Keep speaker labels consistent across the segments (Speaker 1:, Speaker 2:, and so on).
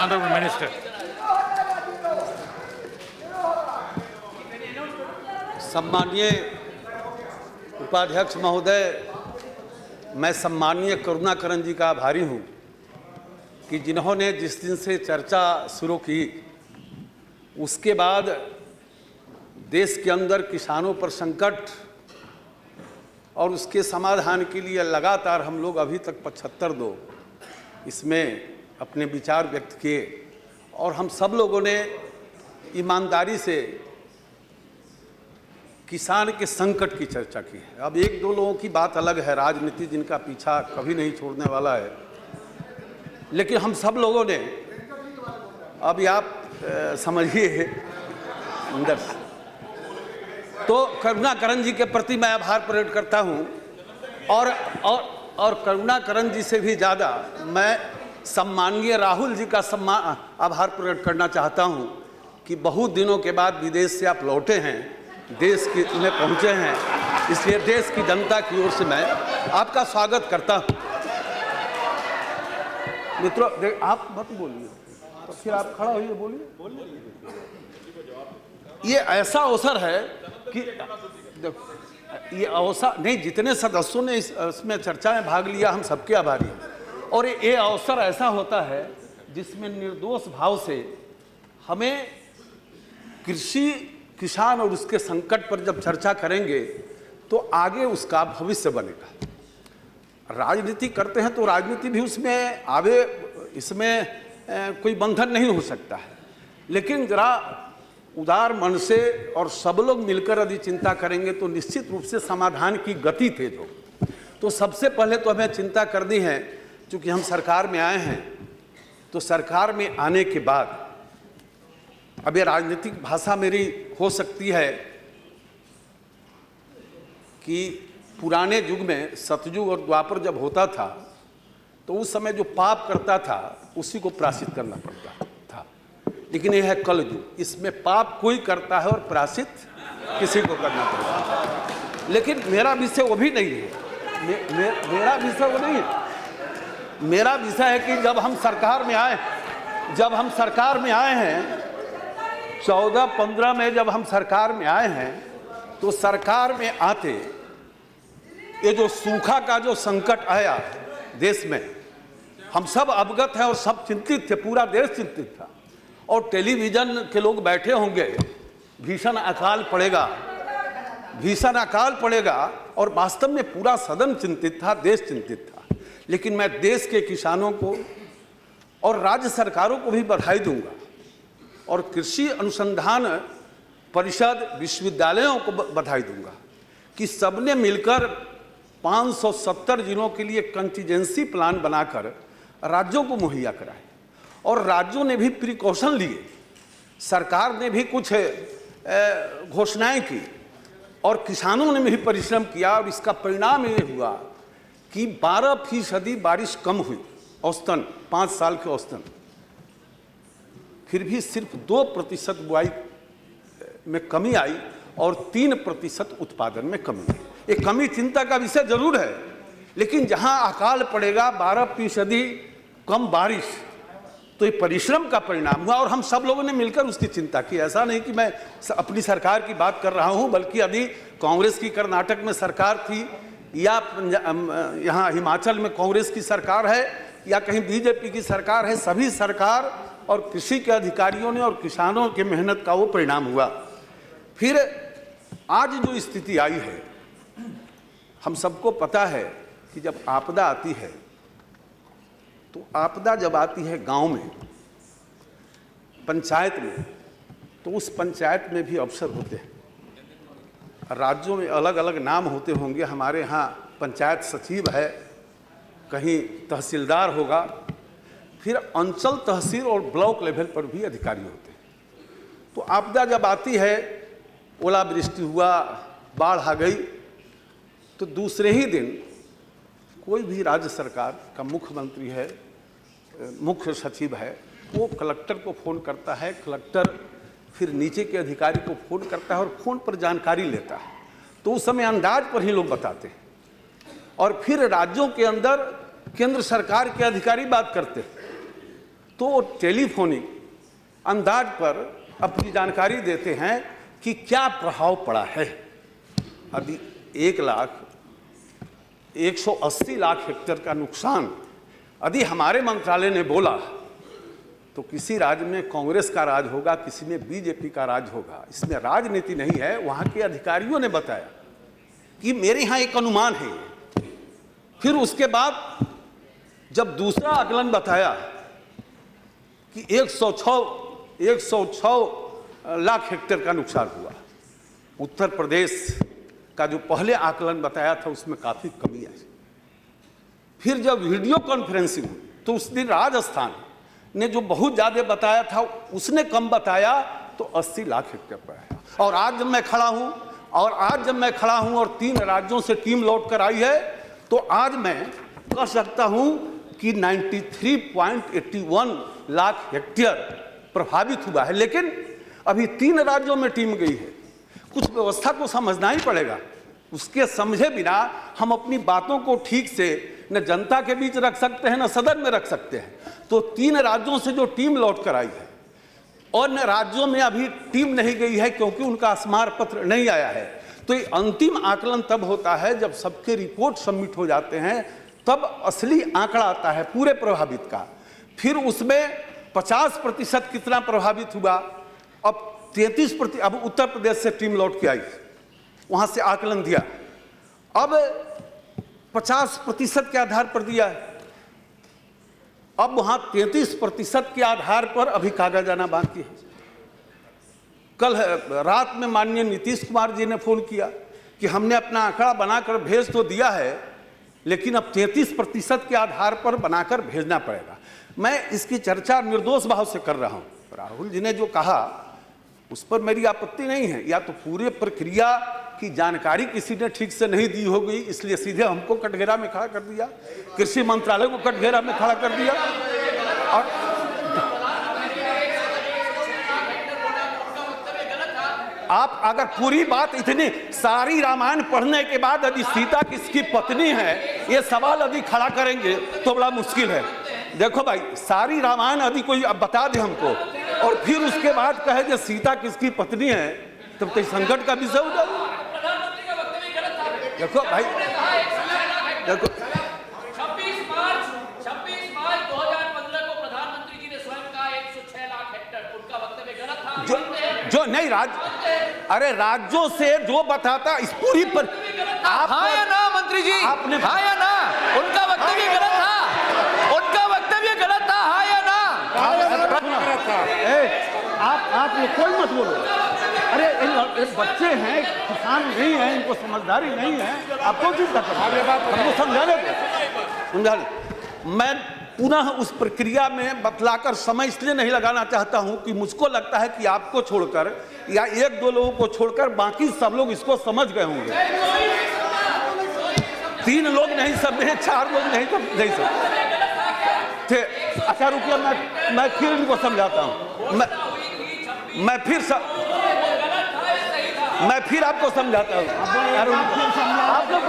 Speaker 1: Honorable Minister.
Speaker 2: सम्माननीय उपाध्यक्ष महोदय, मैं सम्माननीय करुणाकरण जी का आभारी हूं कि जिन्होंने जिस दिन से चर्चा शुरू की उसके बाद देश के अंदर किसानों पर संकट और उसके समाधान के लिए लगातार हम लोग अभी तक 75 इसमें अपने विचार व्यक्त किए और हम सब लोगों ने ईमानदारी से किसान के संकट की चर्चा की है। अब एक दो लोगों की बात अलग है, राजनीति जिनका पीछा कभी नहीं छोड़ने वाला है, लेकिन हम सब लोगों ने, अभी आप समझिए अंदर से, तो करुणाकरण जी के प्रति मैं आभार प्रकट करता हूं और करुणाकरण जी से भी ज़्यादा मैं सम्माननीय राहुल जी का आभार प्रकट करना चाहता हूं कि बहुत दिनों के बाद विदेश से आप लौटे हैं, देश में पहुंचे हैं, इसलिए देश की जनता की ओर से मैं आपका स्वागत करता हूं। मित्रों, आप मत बोलिए, तो फिर आप खड़ा होइए, बोलिए। ये ऐसा अवसर है कि ये अवसर नहीं, जितने सदस्यों ने इसमें चर्चा में भाग लिया हम सबके आभारी हैं। और ये अवसर ऐसा होता है जिसमें निर्दोष भाव से हमें कृषि, किसान और उसके संकट पर जब चर्चा करेंगे तो आगे उसका भविष्य बनेगा। राजनीति करते हैं तो राजनीति भी उसमें आवे, इसमें कोई बंधन नहीं हो सकता है, लेकिन जरा उदार मन से और सब लोग मिलकर यदि चिंता करेंगे तो निश्चित रूप से समाधान की गति तेज हो। तो सबसे पहले तो हमें चिंता करनी है, क्योंकि हम सरकार में आए हैं, तो सरकार में आने के बाद अब ये राजनीतिक भाषा मेरी हो सकती है कि पुराने युग में सतयुग और द्वापर जब होता था तो उस समय जो पाप करता था उसी को प्रायश्चित करना पड़ता था, लेकिन यह है कलयुग, इसमें पाप कोई करता है और प्रायश्चित किसी को करना पड़ता है। लेकिन मेरा विषय वो भी नहीं है, मेरा विषय वो नहीं है। मेरा विषय है कि जब हम सरकार में आए हैं 14-15 में जब हम सरकार में आए हैं, तो सरकार में आते ये जो सूखा का जो संकट आया देश में, हम सब अवगत हैं और सब चिंतित थे, पूरा देश चिंतित था। और टेलीविजन के लोग बैठे होंगे, भीषण अकाल पड़ेगा, और वास्तव में पूरा सदन चिंतित था, देश चिंतित था। लेकिन मैं देश के किसानों को और राज्य सरकारों को भी बधाई दूंगा और कृषि अनुसंधान परिषद, विश्वविद्यालयों को बधाई दूंगा कि सबने मिलकर 570 जिलों के लिए कंटीजेंसी प्लान बनाकर राज्यों को मुहैया कराए, और राज्यों ने भी प्रिकॉशन लिए, सरकार ने भी कुछ घोषणाएं की और किसानों ने भी परिश्रम किया, और इसका परिणाम ये हुआ कि 12% बारिश कम हुई औसतन, 5 साल के औसतन। फिर भी सिर्फ 2% बुआई में कमी आई और 3% उत्पादन में कमी आई। ये कमी चिंता का विषय जरूर है, लेकिन जहां अकाल पड़ेगा, 12% कम बारिश, तो ये परिश्रम का परिणाम हुआ और हम सब लोगों ने मिलकर उसकी चिंता की। ऐसा नहीं कि मैं अपनी सरकार की बात कर रहा हूं, बल्कि अभी कांग्रेस की कर्नाटक में सरकार थी, या यहाँ हिमाचल में कांग्रेस की सरकार है, या कहीं बीजेपी की सरकार है, सभी सरकार और कृषि के अधिकारियों ने और किसानों की मेहनत का वो परिणाम हुआ। फिर आज जो स्थिति आई है, हम सबको पता है कि जब आपदा आती है, तो आपदा जब आती है गांव में, पंचायत में, तो उस पंचायत में भी अफसर होते हैं। राज्यों में अलग अलग नाम होते होंगे, हमारे यहाँ पंचायत सचिव है, कहीं तहसीलदार होगा, फिर अंचल, तहसील और ब्लॉक लेवल पर भी अधिकारी होते हैं। तो आपदा जब आती है, ओलावृष्टि हुआ, बाढ़ आ गई, तो दूसरे ही दिन कोई भी राज्य सरकार का मुख्यमंत्री है, मुख्य सचिव है, वो कलेक्टर को फ़ोन करता है, कलेक्टर फिर नीचे के अधिकारी को फ़ोन करता है और फ़ोन पर जानकारी लेता है। तो उस समय अंदाज पर ही लोग बताते हैं, और फिर राज्यों के अंदर केंद्र सरकार के अधिकारी बात करते हैं। तो टेलीफोनिक अंदाज पर अपनी जानकारी देते हैं कि क्या प्रभाव पड़ा है। अभी 1,80 लाख हेक्टेयर का नुकसान यदि हमारे मंत्रालय ने बोला तो किसी राज्य में कांग्रेस का राज होगा, किसी में बीजेपी का राज होगा, इसमें राजनीति नहीं है। वहाँ के अधिकारियों ने बताया कि मेरे यहाँ एक अनुमान है। फिर उसके बाद जब दूसरा आकलन बताया कि 106 लाख हेक्टेयर का नुकसान हुआ, उत्तर प्रदेश का जो पहले आकलन बताया था उसमें काफ़ी कमी आई। फिर जब वीडियो कॉन्फ्रेंसिंग हुई तो उस दिन राजस्थान ने जो बहुत ज़्यादा बताया था उसने कम बताया, तो 80 लाख हेक्टेयर पर आया। और आज जब मैं खड़ा हूँ और 3 राज्यों से टीम लौट कर आई है, तो आज मैं कह सकता हूँ कि 93.81 लाख हेक्टेयर प्रभावित हुआ है। लेकिन अभी 3 राज्यों में टीम गई है, कुछ व्यवस्था को समझना ही पड़ेगा। उसके समझे बिना हम अपनी बातों को ठीक से न जनता के बीच रख सकते हैं, न सदन में रख सकते हैं। तो 3 राज्यों से जो टीम लौट कर आई है, और न राज्यों में अभी टीम नहीं गई है क्योंकि उनका स्मार पत्र नहीं आया है। तो ये अंतिम आकलन तब होता है जब सबके रिपोर्ट सबमिट हो जाते हैं, तब असली आंकड़ा आता है पूरे प्रभावित का। फिर उसमें 50% कितना प्रभावित हुआ, अब 33%। अब उत्तर प्रदेश से टीम लौट के आई, वहां से आकलन दिया, अब 50% के आधार पर दिया है। अब वहां 33% के आधार पर अभी कागज आना बाकी है। कल रात में माननीय नीतीश कुमार जी ने फोन किया कि हमने अपना आंकड़ा बनाकर भेज तो दिया है, लेकिन अब 33% के आधार पर बनाकर भेजना पड़ेगा। मैं इसकी चर्चा निर्दोष भाव से कर रहा हूं। राहुल जी ने जो कहा उस पर मेरी आपत्ति नहीं है। या तो पूरे प्रक्रिया की जानकारी किसी ने ठीक से नहीं दी होगी, इसलिए सीधे हमको कटघरा में खड़ा कर दिया, कृषि मंत्रालय को कटघरा में खड़ा कर दिया। और आप अगर पूरी बात इतनी सारी रामायण पढ़ने के बाद यदि सीता किसकी पत्नी है ये सवाल यदि खड़ा करेंगे तो बड़ा मुश्किल है। देखो भाई, सारी रामायण यदि कोई अब बता दे हमको और फिर उसके बाद कहे कि सीता किसकी पत्नी है, तब तो संकट का विषय हो जाए। देखो भाई, देखो
Speaker 1: 26 मार्च 2015 को प्रधानमंत्री जी ने स्वयं कहा 106 लाख हेक्टेयर, उनका वक्तव्य गलत था।
Speaker 2: जो नहीं अरे राज्यों से जो बताता इस पूरी पर
Speaker 1: आप हाँ या ना मंत्री जी,
Speaker 2: आपने
Speaker 1: हाँ या ना, उनका वक्तव्य गलत था, उनका वक्तव्य गलत था, हाँ या ना।
Speaker 2: आप लोग कोई मत बोलो। अरे बच्चे हैं, किसान नहीं है, इनको समझदारी नहीं है, आपको चिंता हमको समझा ले। मैं पुनः उस प्रक्रिया में बतलाकर समय इसलिए नहीं लगाना चाहता हूं कि मुझको लगता है कि आपको छोड़कर या 1-2 लोगों को छोड़कर बाकी सब लोग इसको समझ गए होंगे। 3 लोग नहीं समझे, 4 लोग नहीं समझे। अच्छा रुकिए, मैं फिर इनको समझाता हूं। मैं फिर आपको समझाता हूं। आप लोग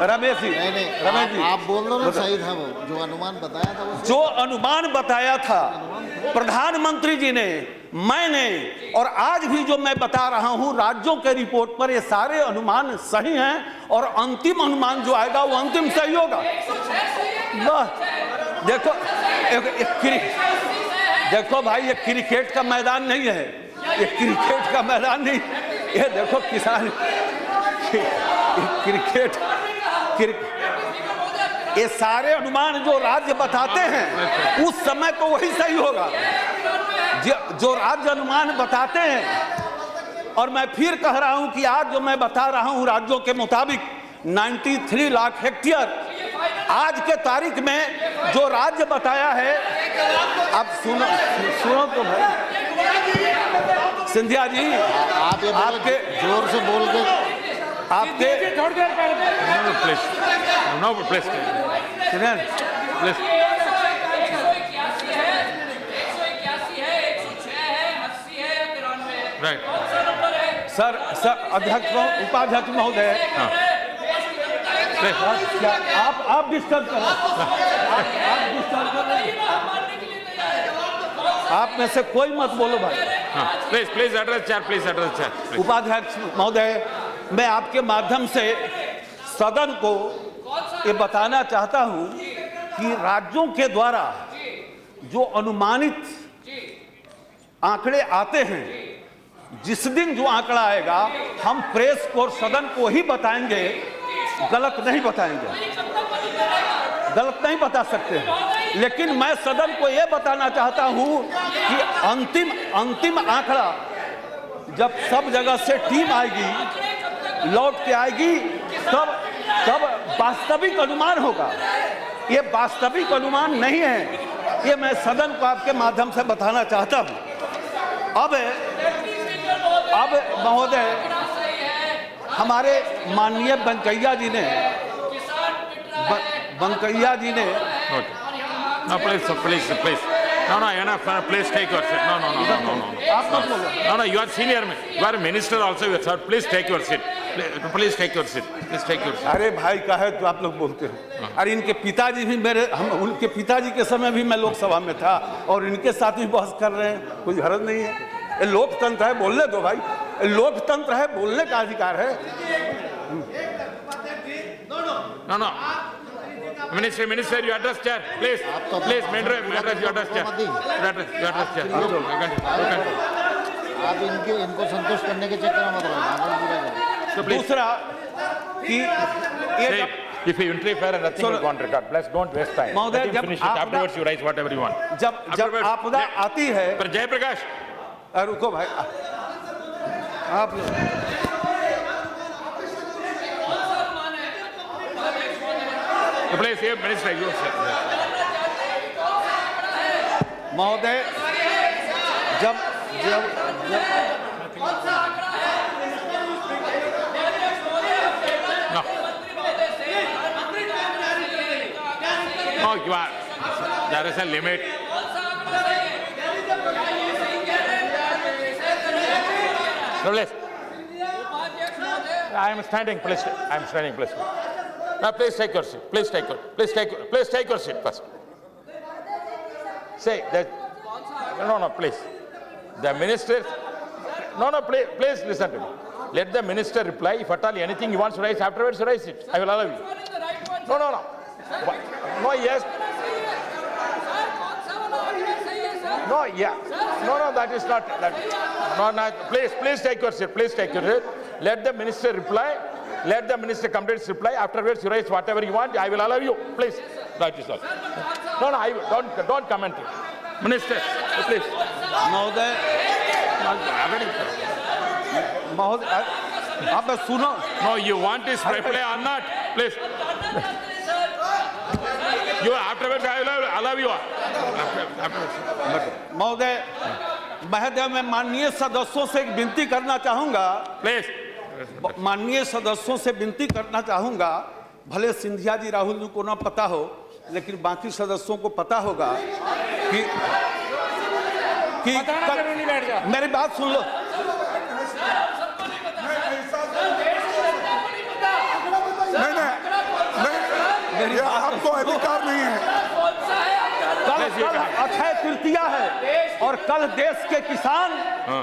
Speaker 2: रमेश जी, रमेश जी
Speaker 3: आप बोल दो ना, सही था वो जो अनुमान बताया था।
Speaker 2: जो अनुमान बताया था प्रधानमंत्री जी ने, मैंने और आज भी जो मैं बता रहा हूं राज्यों के रिपोर्ट पर, ये सारे अनुमान सही हैं और अंतिम अनुमान जो आएगा वो अंतिम सही होगा। देखो भाई, ये क्रिकेट का मैदान नहीं है, ये क्रिकेट का मैदान नहीं। ये देखो किसान क्रिकेट ये सारे अनुमान जो राज्य बताते हैं उस समय तो वही सही होगा जो राज्य अनुमान बताते हैं। और मैं फिर कह रहा हूं कि आज जो मैं बता रहा हूं राज्यों के मुताबिक 93 लाख हेक्टेयर आज के तारीख में जो राज्य बताया है। आप सुनो तो भाई सिंधिया जी, आपके
Speaker 3: जोर से बोल के
Speaker 2: आपके सर अध्यक्ष उपाध्यक्ष महोदय, आप डिस्टर्ब कर रहे हैं। आप डिस्टर्ब कर रहे हैं। आप में से कोई मत बोलो भाई।
Speaker 4: Please address chair, please address chair.
Speaker 2: उपाध्यक्ष महोदय, मैं आपके माध्यम से सदन को ये बताना चाहता हूं कि राज्यों के द्वारा जो अनुमानित आंकड़े आते हैं, जिस दिन जो आंकड़ा आएगा हम प्रेस को और सदन को ही बताएंगे, गलत नहीं बताएंगे, गलत नहीं बता सकते हैं। लेकिन मैं सदन को यह बताना चाहता हूं कि अंतिम आंकड़ा जब सब जगह से टीम आएगी, लौट के आएगी, तब वास्तविक अनुमान होगा। ये वास्तविक अनुमान नहीं है, ये मैं सदन को आपके माध्यम से बताना चाहता हूं। अब महोदय, हमारे माननीय वेंकैया जी ने
Speaker 4: No, enough. Please take your seat. No. You are senior. You are a minister also, sir. Please take your seat. Please take your seat. Please take your seat.
Speaker 2: अरे भाई का है तो आप लोग बोलते हो। अरे इनके पिताजी भी उनके पिताजी के समय भी मैं लोकसभा में था और इनके साथ भी बहस कर रहे हैं, कोई हर्ज नहीं है। ये लोकतंत्र है, बोलने दो भाई, लोकतंत्र है, बोलने का अधिकार है।
Speaker 4: No. Minister, you address chair, please. Please, Minister, you address chair. You address chair.
Speaker 3: आप इनको संतुष्ट करने के चक्कर में मत रहो।
Speaker 2: दूसरा कि ये
Speaker 4: if you interfere and nothing will go on record, please don't waste time.
Speaker 2: महोदय, जब
Speaker 4: finish it. Afterwards you write whatever you want.
Speaker 2: जब आपदा आती है,
Speaker 4: पर जयप्रकाश,
Speaker 2: रुको भाई, आप
Speaker 4: please, here, Minister, you
Speaker 2: महोदय, जब
Speaker 4: No, you are. There is a limit. Please. I am standing, please. I am standing, please. Now, please take your seat. Please take your seat first. Say that. No, please. The minister. No, please listen to me. Let the minister reply. If at all anything he wants to raise afterwards, raise it. I will allow you. No. No, yes. No, yeah. No, that is not. No, please take your seat. Please take your seat. Let the minister reply. Let the minister complete his reply. Afterwards, you raise whatever you want. I will allow you. Please. That is all. No, I don't comment. Minister, please.
Speaker 2: महोदय, आप सुनो।
Speaker 4: No, you want his reply or not? Please. You afterwards, I will allow you.
Speaker 2: महोदय, मैं माननीय सदस्यों से एक विनती करना चाहूंगा।
Speaker 4: Please.
Speaker 2: माननीय सदस्यों से विनती करना चाहूंगा, भले सिंधिया जी, राहुल जी को ना पता हो, लेकिन बाकी सदस्यों को पता होगा कि मेरी बात सुन लो।
Speaker 5: नहीं, आपको अधिकार नहीं है।
Speaker 2: कल अक्षय तृतीया है और कल देश के किसान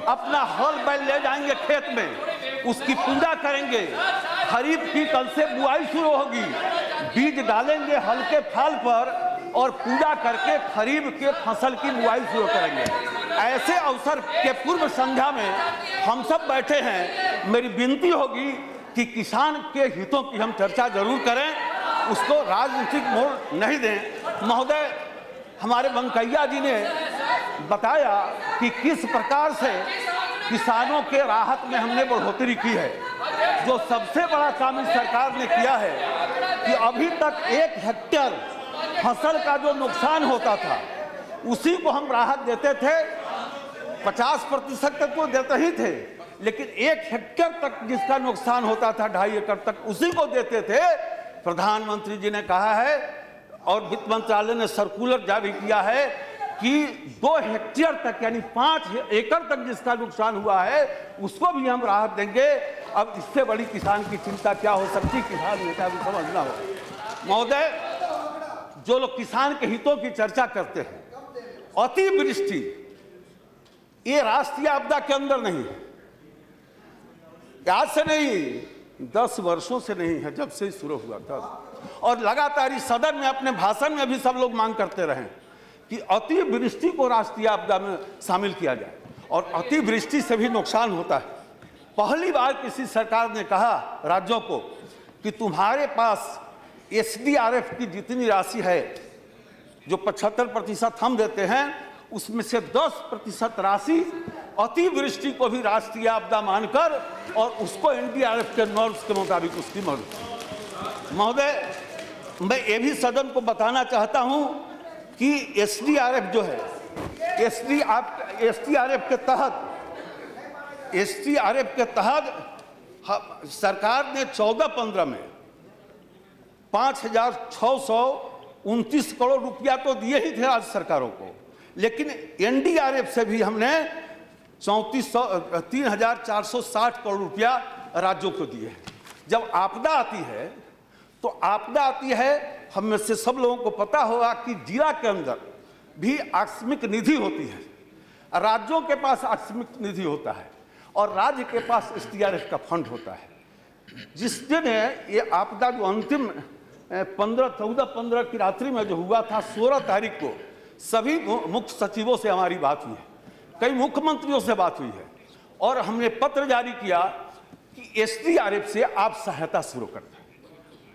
Speaker 2: अपना हल बैल ले जाएंगे खेत में, उसकी पूजा करेंगे। खरीफ की कल से बुआई शुरू होगी, बीज डालेंगे हल्के फाल पर और पूजा करके खरीफ के फसल की बुआई शुरू करेंगे। ऐसे अवसर के पूर्व संध्या में हम सब बैठे हैं। मेरी विनती होगी कि किसान के हितों की हम चर्चा जरूर करें, उसको राजनीतिक मोड़ नहीं दें। महोदय, हमारे वेंकैया जी ने बताया कि किस प्रकार से किसानों के राहत में हमने बढ़ोतरी की है। जो सबसे बड़ा काम इस सरकार ने किया है कि अभी तक 1 हेक्टेयर फसल का जो नुकसान होता था उसी को हम राहत देते थे। 50% तक तो देते ही थे, लेकिन 1 हेक्टेयर तक जिसका नुकसान होता था 2.5 एकड़ तक उसी को देते थे। प्रधानमंत्री जी ने कहा है और वित्त मंत्रालय ने सर्कुलर जारी किया है कि 2 हेक्टेयर तक यानी 5 एकड़ तक जिसका नुकसान हुआ है उसको भी हम राहत देंगे। अब इससे बड़ी किसान की चिंता क्या हो सकती, किसान नेता भी समझना हो। महोदय, जो लोग किसान के हितों की चर्चा करते हैं, अतिवृष्टि ये राष्ट्रीय आपदा के अंदर नहीं है, आज से नहीं 10 वर्षों से नहीं है, जब से शुरू हुआ था। और लगातार इस सदन में अपने भाषण में भी सब लोग मांग करते रहे कि अतिवृष्टि को राष्ट्रीय आपदा में शामिल किया जाए, और अतिवृष्टि से भी नुकसान होता है। पहली बार किसी सरकार ने कहा राज्यों को कि तुम्हारे पास एसडीआरएफ की जितनी राशि है, जो 75% हम देते हैं, उसमें से 10% राशि अतिवृष्टि को भी राष्ट्रीय आपदा मानकर और उसको एनडीआरएफ के नॉर्म्स के मुताबिक उसकी मदद। महोदय, मैं ये भी सदन को बताना चाहता हूं कि एसडीआरएफ जो है, एसडीआरएफ के तहत सरकार ने 14-15 में 5,629 करोड़ रुपया तो दिए ही थे राज्य सरकारों को, लेकिन एनडीआरएफ से भी हमने 3,460 करोड़ रुपया राज्यों को दिए। जब आपदा आती है तो आपदा आती है, हम में से सब लोगों को पता होगा कि जिला के अंदर भी आकस्मिक निधि होती है, राज्यों के पास आकस्मिक निधि होता है और राज्य के पास एसडीआरएफ का फंड होता है। जिस दिन ये आपदा जो अंतिम 14-15 की रात्रि में जो हुआ था, 16 तारीख को सभी मुख्य सचिवों से हमारी बात हुई है, कई मुख्यमंत्रियों से बात हुई है, और हमने पत्र जारी किया कि एसडीआरएफ से आप सहायता शुरू कर दें,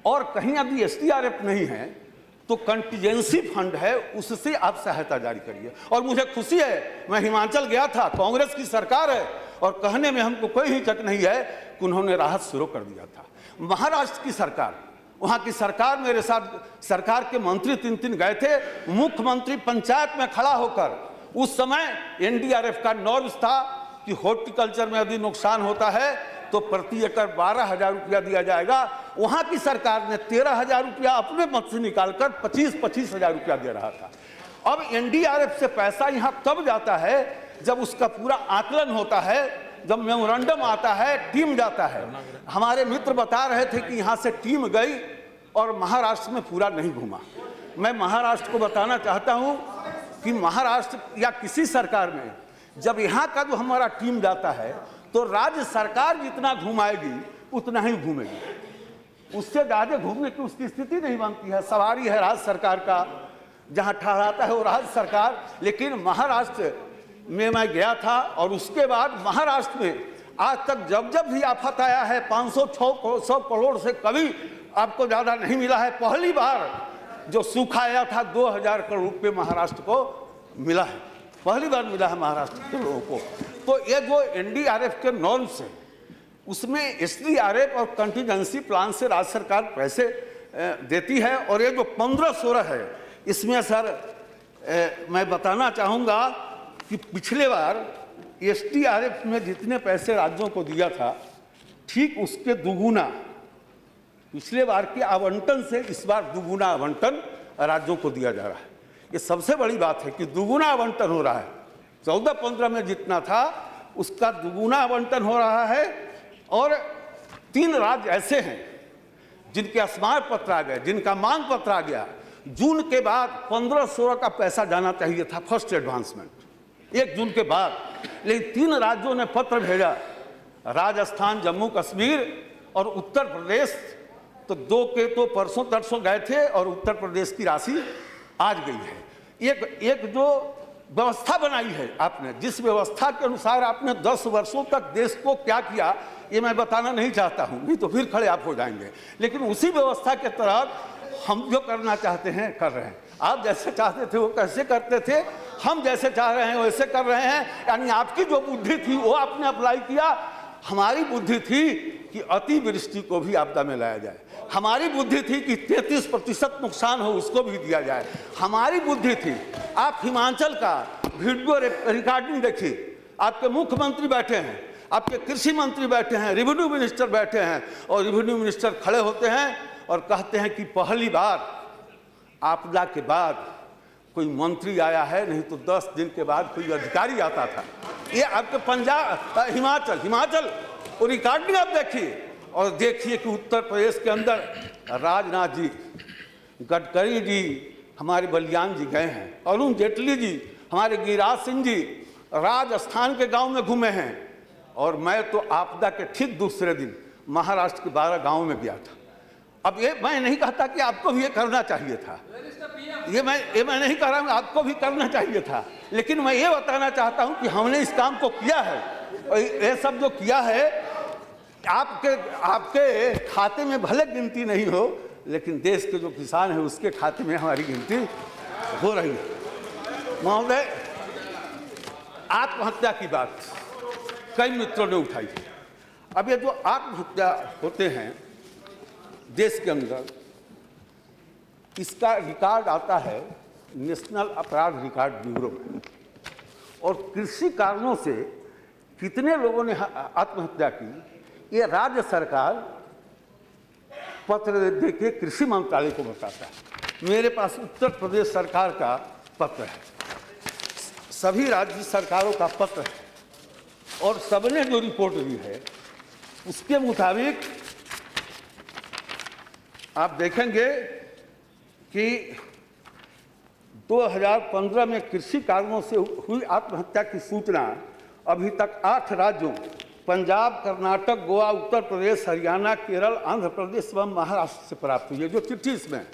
Speaker 2: और कहीं अभी एसडीआरएफ नहीं है तो कंटीजेंसी फंड है, उससे आप सहायता जारी करिए। और मुझे खुशी है, मैं हिमाचल गया था, कांग्रेस की सरकार है, और कहने में हमको कोई हिचक नहीं है कि उन्होंने राहत शुरू कर दिया था। महाराष्ट्र की सरकार, वहाँ की सरकार, मेरे साथ सरकार के मंत्री 3 गए थे, मुख्यमंत्री पंचायत में खड़ा होकर, उस समय एनडीआरएफ का नॉर्म्स था कि हॉर्टिकल्चर में यदि नुकसान होता है तो प्रति एकड़ 12,000 रुपया दिया जाएगा। वहाँ की सरकार ने 13,000 रुपया अपने मत से निकालकर 25,000 रुपया दे रहा था। अब एनडीआरएफ से पैसा यहाँ तब जाता है जब उसका पूरा आकलन होता है, जब मेमोरेंडम आता है, टीम जाता है। हमारे मित्र बता रहे थे कि यहाँ से टीम गई और महाराष्ट्र में पूरा नहीं घूमा। मैं महाराष्ट्र को बताना चाहता हूँ कि महाराष्ट्र या किसी सरकार में जब यहाँ का जो हमारा टीम जाता है तो राज्य सरकार जितना घुमाएगी उतना ही घूमेगी, उससे ज़्यादा घूमने की उसकी स्थिति नहीं बनती है। सवारी है राज्य सरकार का, जहाँ ठहराता है वो राज्य सरकार। लेकिन महाराष्ट्र में मैं गया था और उसके बाद महाराष्ट्र में आज तक जब जब भी आफत आया है 500-600 करोड़ से कभी आपको ज़्यादा नहीं मिला है। पहली बार जो सूखा आया था 2,000 करोड़ रुपये महाराष्ट्र को मिला है, पहली बार मिला है महाराष्ट्र के लोगों को। तो ये जो एनडीआरएफ के नॉर्म्स है उसमें एसडीआरएफ और कंटीजेंसी प्लान से राज्य सरकार पैसे देती है। और ये जो 15-16 है इसमें सर मैं बताना चाहूँगा कि पिछले बार एसडीआरएफ में जितने पैसे राज्यों को दिया था ठीक उसके दुगुना पिछले बार के आवंटन से इस बार दुगुना आवंटन राज्यों को दिया जा रहा है। ये सबसे बड़ी बात है कि दुगुना आवंटन हो रहा है। 14-15 में जितना था उसका दुगुना आवंटन हो रहा है। और 3 राज्य ऐसे हैं जिनके स्मार पत्र आ गए, जिनका मांग पत्र आ गया। जून के बाद 15-16 का पैसा जाना चाहिए था, फर्स्ट एडवांसमेंट 1 जून के बाद, लेकिन 3 राज्यों ने पत्र भेजा, राजस्थान, जम्मू कश्मीर और उत्तर प्रदेश। तो 2 के तो परसों तरसों गए थे और उत्तर प्रदेश की राशि आज गई है। एक जो व्यवस्था बनाई है आपने, जिस व्यवस्था के अनुसार आपने 10 वर्षों तक देश को क्या किया ये मैं बताना नहीं चाहता हूं, नहीं तो फिर खड़े आप हो जाएंगे। लेकिन उसी व्यवस्था के तहत हम जो करना चाहते हैं कर रहे हैं। आप जैसे चाहते थे वो कैसे करते थे, हम जैसे चाह रहे हैं वैसे कर रहे हैं। यानी आपकी जो बुद्धि थी वो आपने अप्लाई किया, हमारी बुद्धि थी कि अतिवृष्टि को भी आपदा में लाया जाए। हमारी बुद्धि थी कि 33% नुकसान हो उसको भी दिया जाए। हमारी बुद्धि थी, आप हिमाचल का वीडियो रिकॉर्डिंग देखिए, आपके मुख्यमंत्री बैठे हैं, आपके कृषि मंत्री बैठे हैं, रेवेन्यू मिनिस्टर बैठे हैं, और रेवेन्यू मिनिस्टर खड़े होते हैं और कहते हैं कि पहली बार आपदा के बाद कोई मंत्री आया है, नहीं तो 10 दिन के बाद कोई अधिकारी आता था। ये आपके पंजाब, हिमाचल वो रिकॉर्डिंग आप देखिए और देखिए कि उत्तर प्रदेश के अंदर राजनाथ जी, गडकरी जी हमारे बलियान जी गए हैं, अरुण जेटली जी, हमारे गिरिराज सिंह जी राजस्थान के गांव में घूमे हैं, और मैं तो आपदा के ठीक दूसरे दिन महाराष्ट्र के 12 गांव में गया था। अब ये मैं नहीं कहता कि आपको भी ये करना चाहिए था, ये मैं नहीं कह रहा हूँ, आपको भी करना चाहिए था, लेकिन मैं ये बताना चाहता हूँ कि हमने इस काम को किया है, और ये सब जो किया है आपके खाते में भले गिनती नहीं हो, लेकिन देश के जो किसान हैं उसके खाते में हमारी गिनती हो रही है। महोदय, आत्महत्या की बात कई मित्रों ने उठाई है। अब ये जो आत्महत्या होते हैं देश के अंदर, इसका रिकॉर्ड आता है नेशनल अपराध रिकॉर्ड ब्यूरो में, और कृषि कारणों से कितने लोगों ने आत्महत्या की ये राज्य सरकार पत्र देके कृषि मंत्रालय को बताता है। मेरे पास उत्तर प्रदेश सरकार का पत्र है, सभी राज्य सरकारों का पत्र है, और सबने जो रिपोर्ट दी है उसके मुताबिक आप देखेंगे कि 2015 में कृषि कारणों से हुई आत्महत्या की सूचना अभी तक 8 राज्यों पंजाब, कर्नाटक, गोवा, उत्तर प्रदेश, हरियाणा, केरल, आंध्र प्रदेश एवं महाराष्ट्र से प्राप्त हुई है। जो चिट्ठी इसमें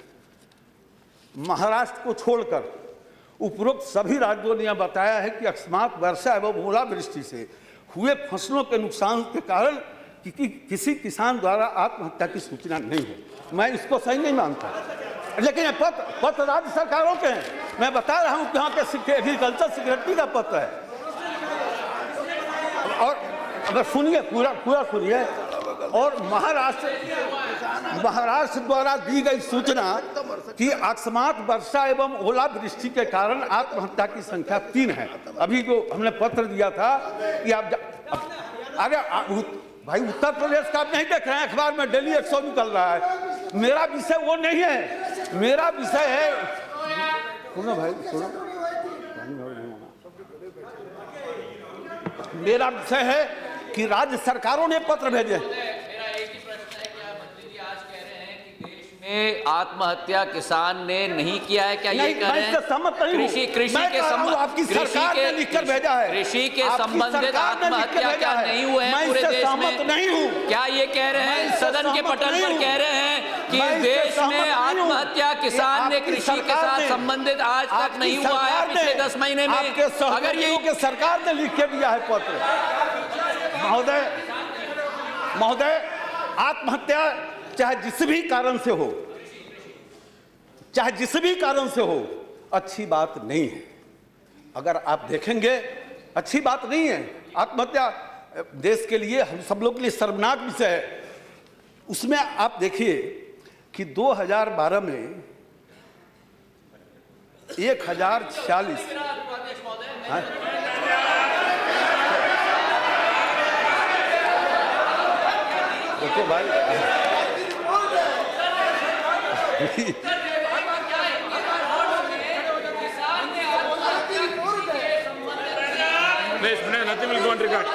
Speaker 2: महाराष्ट्र को छोड़कर उपरोक्त सभी राज्यों ने यह बताया है कि अकस्मात वर्षा एवं ओलावृष्टि से हुए फसलों के नुकसान के कारण किसी किसान द्वारा आत्महत्या की सूचना नहीं है। मैं इसको सही नहीं मानता, लेकिन ये पत्र राज्य सरकारों के हैं। मैं बता रहा हूं कि यहाँ के एग्रीकल्चर सेक्रेटरी का पत्र है, और अगर सुनिए पूरा सुनिए। और महाराष्ट्र द्वारा दी गई सूचना कि अकस्मात वर्षा एवं ओलावृष्टि के कारण आत्महत्या की संख्या 3 है। अभी जो हमने पत्र दिया था कि आप अरे भाई उत्तर प्रदेश का आप नहीं देख रहे हैं, अखबार में डेली 100 निकल रहा है। मेरा विषय वो नहीं है, मेरा विषय है, सुनो भाई सुनो, मेरा विषय है कि राज्य सरकारों ने पत्र भेजे।
Speaker 1: मेरा एक ही प्रश्न है, क्या मंत्री जी आज कह रहे हैं कि देश में आत्महत्या किसान ने नहीं किया है? क्या ये कह रहे हैं? कृषि के संबंधित आत्महत्या क्या नहीं हुए हैं पूरे देश में?
Speaker 2: नहीं हूँ।
Speaker 1: क्या ये कह रहे हैं सदन के पटल पर कह रहे हैं कि देश में आत्महत्या किसान ने कृषि के साथ संबंधित आज तक नहीं हुआ है पिछले 10 महीने में? अगर ये
Speaker 2: सरकार ने लिख के दिया है पत्र। महोदय, आत्महत्या चाहे जिस भी कारण से हो, चाहे जिस भी कारण से हो, अच्छी बात नहीं है। अगर आप देखेंगे अच्छी बात नहीं है। आत्महत्या देश के लिए, हम सब लोग के लिए शर्मनाक विषय है। उसमें आप देखिए कि 2012 में 1046 देखो भाई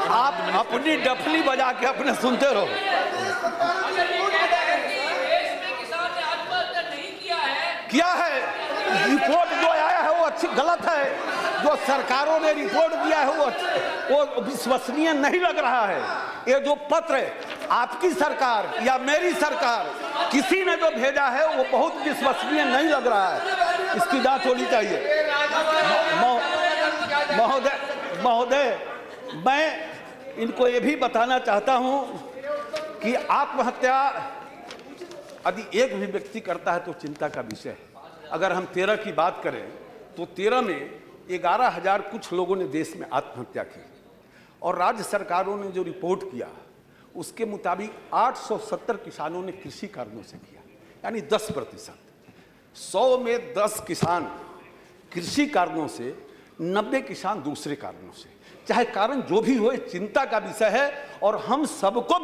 Speaker 2: आप अपनी डफली बजा के अपने सुनते रहो। किया है, रिपोर्ट जो आया है वो अच्छी गलत है। जो सरकारों ने रिपोर्ट दिया है वो विश्वसनीय नहीं लग रहा है। ये जो पत्र आपकी सरकार या मेरी सरकार किसी ने जो भेजा है वो बहुत विश्वसनीय नहीं लग रहा है। इसकी जांच होनी चाहिए। महोदय, मैं इनको ये भी बताना चाहता हूं कि आत्महत्या यदि एक भी व्यक्ति करता है तो चिंता का विषय है। अगर हम 13 की बात करें तो 13 में 11,000 कुछ लोगों ने देश में आत्महत्या की, और राज्य सरकारों ने जो रिपोर्ट किया उसके मुताबिक 870 किसानों ने कृषि कारणों से किया, यानी 10%। 100 में 10 किसान कृषि कारणों से, 90 किसान दूसरे कारणों से। चाहे कारण जो भी हो, चिंता का विषय है, और हम सबको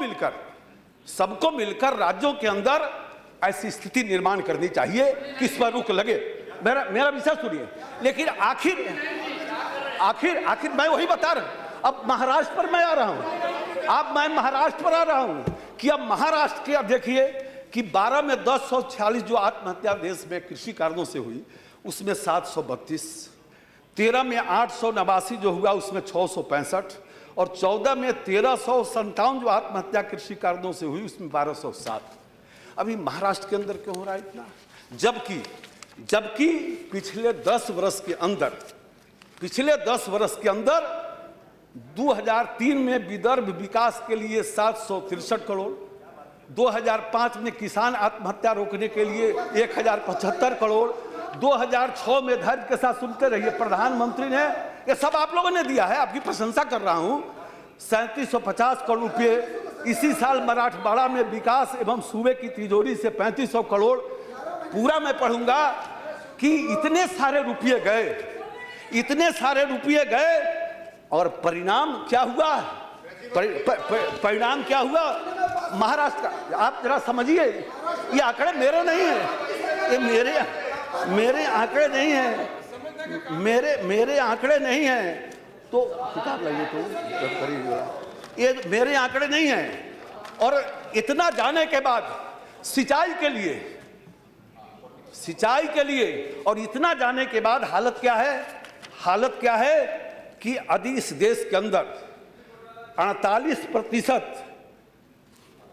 Speaker 2: मिलकर राज्यों के अंदर ऐसी स्थिति निर्माण करनी चाहिए कि इस पर रुक लगे। मेरा विषय सुनिए। लेकिन आखिर मैं वही बता रहा हूं। अब महाराष्ट्र पर मैं आ रहा हूं। अब मैं महाराष्ट्र पर आ रहा हूं कि अब महाराष्ट्र के अब देखिए कि 12 में 1046 जो आत्महत्या देश में कृषि कारणों से हुई उसमें 732, 13 में 889 जो हुआ उसमें 665 और 14 में 1357 जो आत्महत्या कृषि कारणों से हुई उसमें 1207। अभी महाराष्ट्र के अंदर क्यों हो रहा है इतना? जबकि पिछले 10 वर्ष के अंदर 2003 में विदर्भ विकास के लिए 763 करोड़, 2005 में किसान आत्महत्या रोकने के लिए 1075 करोड़, 2006 में धैर्य के साथ सुनते रहिए प्रधानमंत्री ने, ये सब आप लोगों ने दिया है, आपकी प्रशंसा कर रहा हूं, 3750 करोड़ रुपए। इसी साल मराठवाड़ा में विकास एवं सूबे की तिजोरी से 3500 करोड़। पूरा मैं पढ़ूंगा कि इतने सारे रुपये गए और परिणाम क्या हुआ? परिणाम क्या हुआ महाराष्ट्र का? आप जरा समझिए, ये आंकड़े मेरे नहीं हैं, ये मेरे आंकड़े नहीं हैं, मेरे आंकड़े नहीं हैं, तो किताब लाइए तो ये मेरे आंकड़े नहीं हैं। और इतना जाने के बाद सिंचाई के लिए और इतना जाने के बाद हालत क्या है कि यदि इस देश के अंदर 48%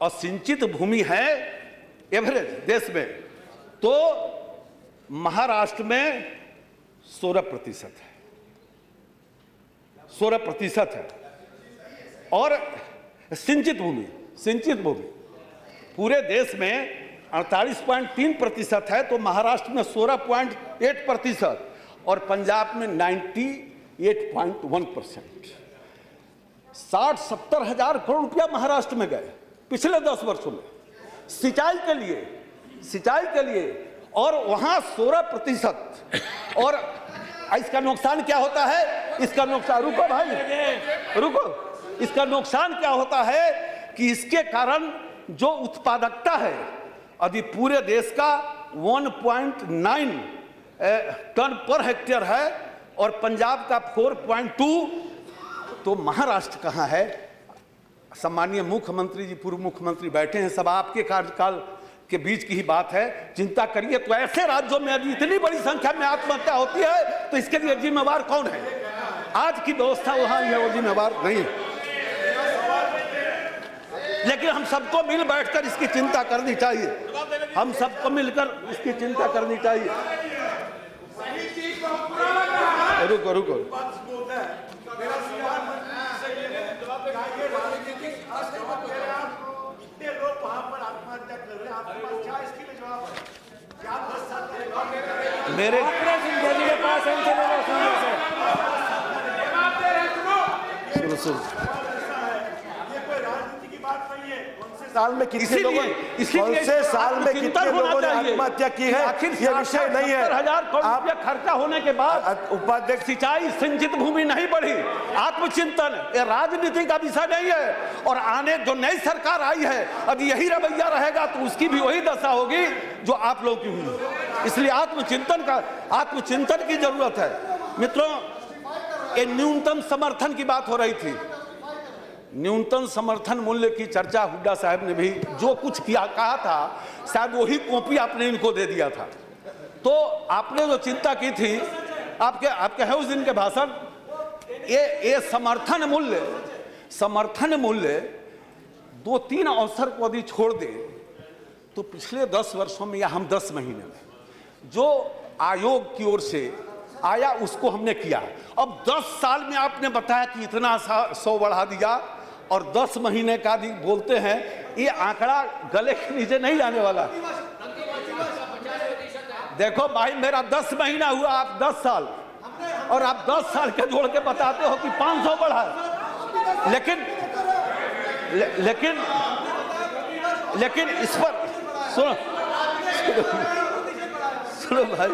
Speaker 2: असिंचित भूमि है एवरेज देश में, तो महाराष्ट्र में 16% है। और सिंचित भूमि पूरे देश में 48.3% है, तो महाराष्ट्र में 16.8% और पंजाब में 98.1%। 60-70 हजार करोड़ रुपया महाराष्ट्र में गए पिछले 10 वर्षों में सिंचाई के लिए और वहां 16%। और इसका नुकसान क्या होता है? इसका नुकसान, रुको भाई रुको, इसका नुकसान क्या होता है कि इसके कारण जो उत्पादकता है यदि पूरे देश का 1.9 टन पर हेक्टेयर है और पंजाब का 4.2, तो महाराष्ट्र कहाँ है? सम्मानीय मुख्यमंत्री जी, पूर्व मुख्यमंत्री बैठे हैं, सब आपके कार्यकाल के बीच की ही बात है, चिंता करिए। तो ऐसे राज्यों में यदि इतनी बड़ी संख्या में आत्महत्या होती है तो इसके लिए जिम्मेवार कौन है? आज की व्यवस्था वहां है, वो जिम्मेवार नहीं। लेकिन हम सबको मिल बैठकर इसकी चिंता करनी चाहिए, हम सबको मिलकर इसकी चिंता करनी चाहिए। रुको मेरे
Speaker 6: साल में कितने लोगों ने आत्महत्या की है ये विषय नहीं है। 7,000 करोड़ रुपया खर्चा होने के बाद
Speaker 2: उपाध्यक्ष, सिंचाई सिंचित भूमि नहीं बढ़ी। आत्मचिंतन ये राजनीति का विषय नहीं है। और आने जो नई सरकार आई है, अब यही रवैया रहेगा तो उसकी भी वही दशा होगी जो आप लोग की हुई। इसलिए आत्मचिंतन की जरूरत है। मित्रों, ये न्यूनतम समर्थन की बात हो रही थी। न्यूनतम समर्थन मूल्य की चर्चा हुड्डा साहब ने भी जो कुछ किया कहा था, शायद वही कॉपी आपने इनको दे दिया था। तो आपने जो चिंता की थी, आपके है उस दिन के भाषण, ये समर्थन मूल्य 2-3 अवसर को यदि छोड़ दे तो पिछले 10 वर्षों में या हम 10 महीने में जो आयोग की ओर से आया उसको हमने किया। अब 10 साल में आपने बताया कि इतना 100 बढ़ा दिया और 10 महीने का भी बोलते हैं, ये आंकड़ा गले के नीचे नहीं जाने वाला। देखो भाई, मेरा 10 महीना हुआ, आप 10 साल, और आप 10 साल के जोड़ के बताते हो कि 500 बढ़ा। लेकिन इस पर सुनो भाई,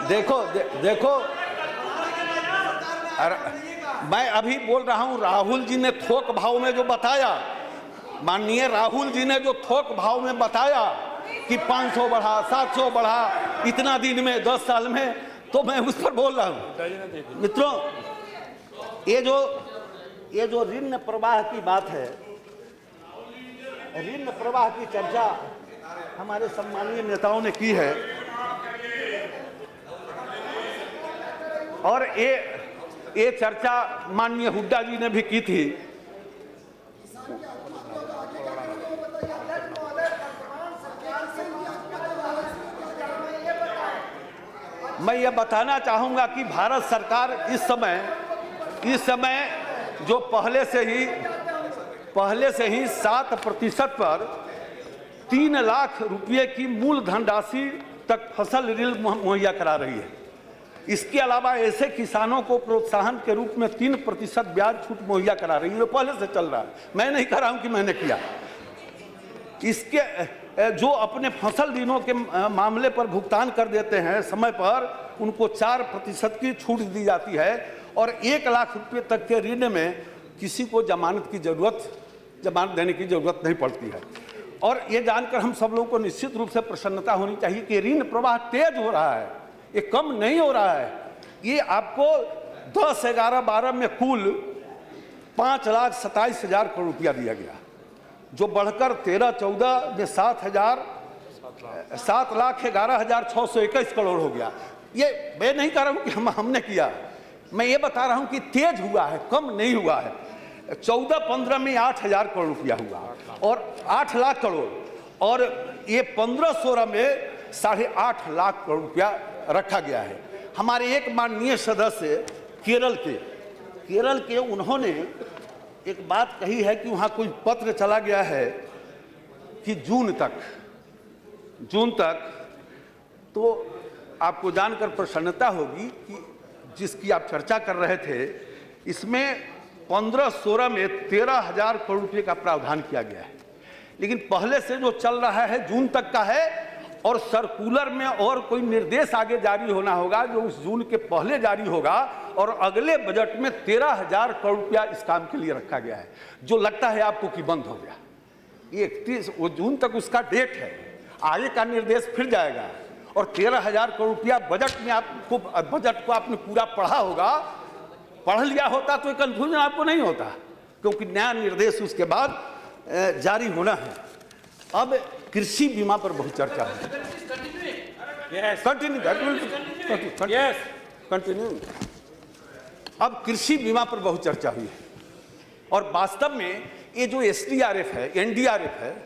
Speaker 2: देखो मैं अभी बोल रहा हूं, राहुल जी ने थोक भाव में जो बताया, माननीय राहुल जी ने जो थोक भाव में बताया कि 500 बढ़ा, 700 बढ़ा इतना दिन में, 10 साल में, तो मैं उस पर बोल रहा हूं। मित्रों, ये जो ऋण प्रवाह की बात है, ऋण प्रवाह की चर्चा हमारे सम्मानीय नेताओं ने की है, और ये चर्चा माननीय हुड्डा जी ने भी की थी। मैं ये बताना चाहूंगा कि भारत सरकार इस समय जो पहले से ही 7% पर 3 लाख रुपए की मूल धनराशि तक फसल ऋण मुहैया करा रही है। इसके अलावा ऐसे किसानों को प्रोत्साहन के रूप में 3% ब्याज छूट मुहैया करा रही है। ये पहले से चल रहा है, मैं नहीं कह रहा हूं कि मैंने किया। इसके जो अपने फसल ऋणों के मामले पर भुगतान कर देते हैं समय पर, उनको 4% की छूट दी जाती है, और 1 लाख रुपए तक के ऋण में किसी को जमानत देने की जरूरत नहीं पड़ती है। और ये जानकर हम सब लोगों को निश्चित रूप से प्रसन्नता होनी चाहिए कि ऋण प्रवाह तेज हो रहा है, ये कम नहीं हो रहा है। ये आपको 10, 11, 12 में कुल 5,27,000 करोड़ रुपया दिया गया, जो बढ़कर 13, 14 में 7,11,621 करोड़ हो गया। ये मैं नहीं कह रहा हूं कि हमने किया, मैं ये बता रहा हूं कि तेज हुआ है, कम नहीं हुआ है। 14-15 में 8,000 करोड़ रुपया हुआ, और 8 लाख करोड़, और ये 15-16 में 8.5 लाख करोड़ रुपया रखा गया है। हमारे एक माननीय सदस्य केरल के उन्होंने एक बात कही है कि वहाँ कोई पत्र चला गया है कि जून तक, तो आपको जानकर प्रसन्नता होगी कि जिसकी आप चर्चा कर रहे थे, इसमें 15-16 में 13,000 करोड़ रुपये का प्रावधान किया गया है। लेकिन पहले से जो चल रहा है जून तक का है, और सर्कुलर में और कोई निर्देश आगे जारी होना होगा जो उस जून के पहले जारी होगा, और अगले बजट में 13,000 करोड़ रुपया इस काम के लिए रखा गया है, जो लगता है आपको कि बंद हो गया। ये 31 जून तक उसका डेट है, आगे का निर्देश फिर जाएगा, और 13,000 करोड़ रुपया बजट में आपको, बजट को आपने पूरा पढ़ा होगा, पढ़ लिया होता तो कंफ्यूजन आपको नहीं होता, क्योंकि नया निर्देश उसके बाद जारी होना है। अब कृषि बीमा पर बहुत चर्चा है। कंटिन्यू। अब कृषि बीमा पर बहुत चर्चा हुई है, और वास्तव में ये जो SDRF है, NDRF है,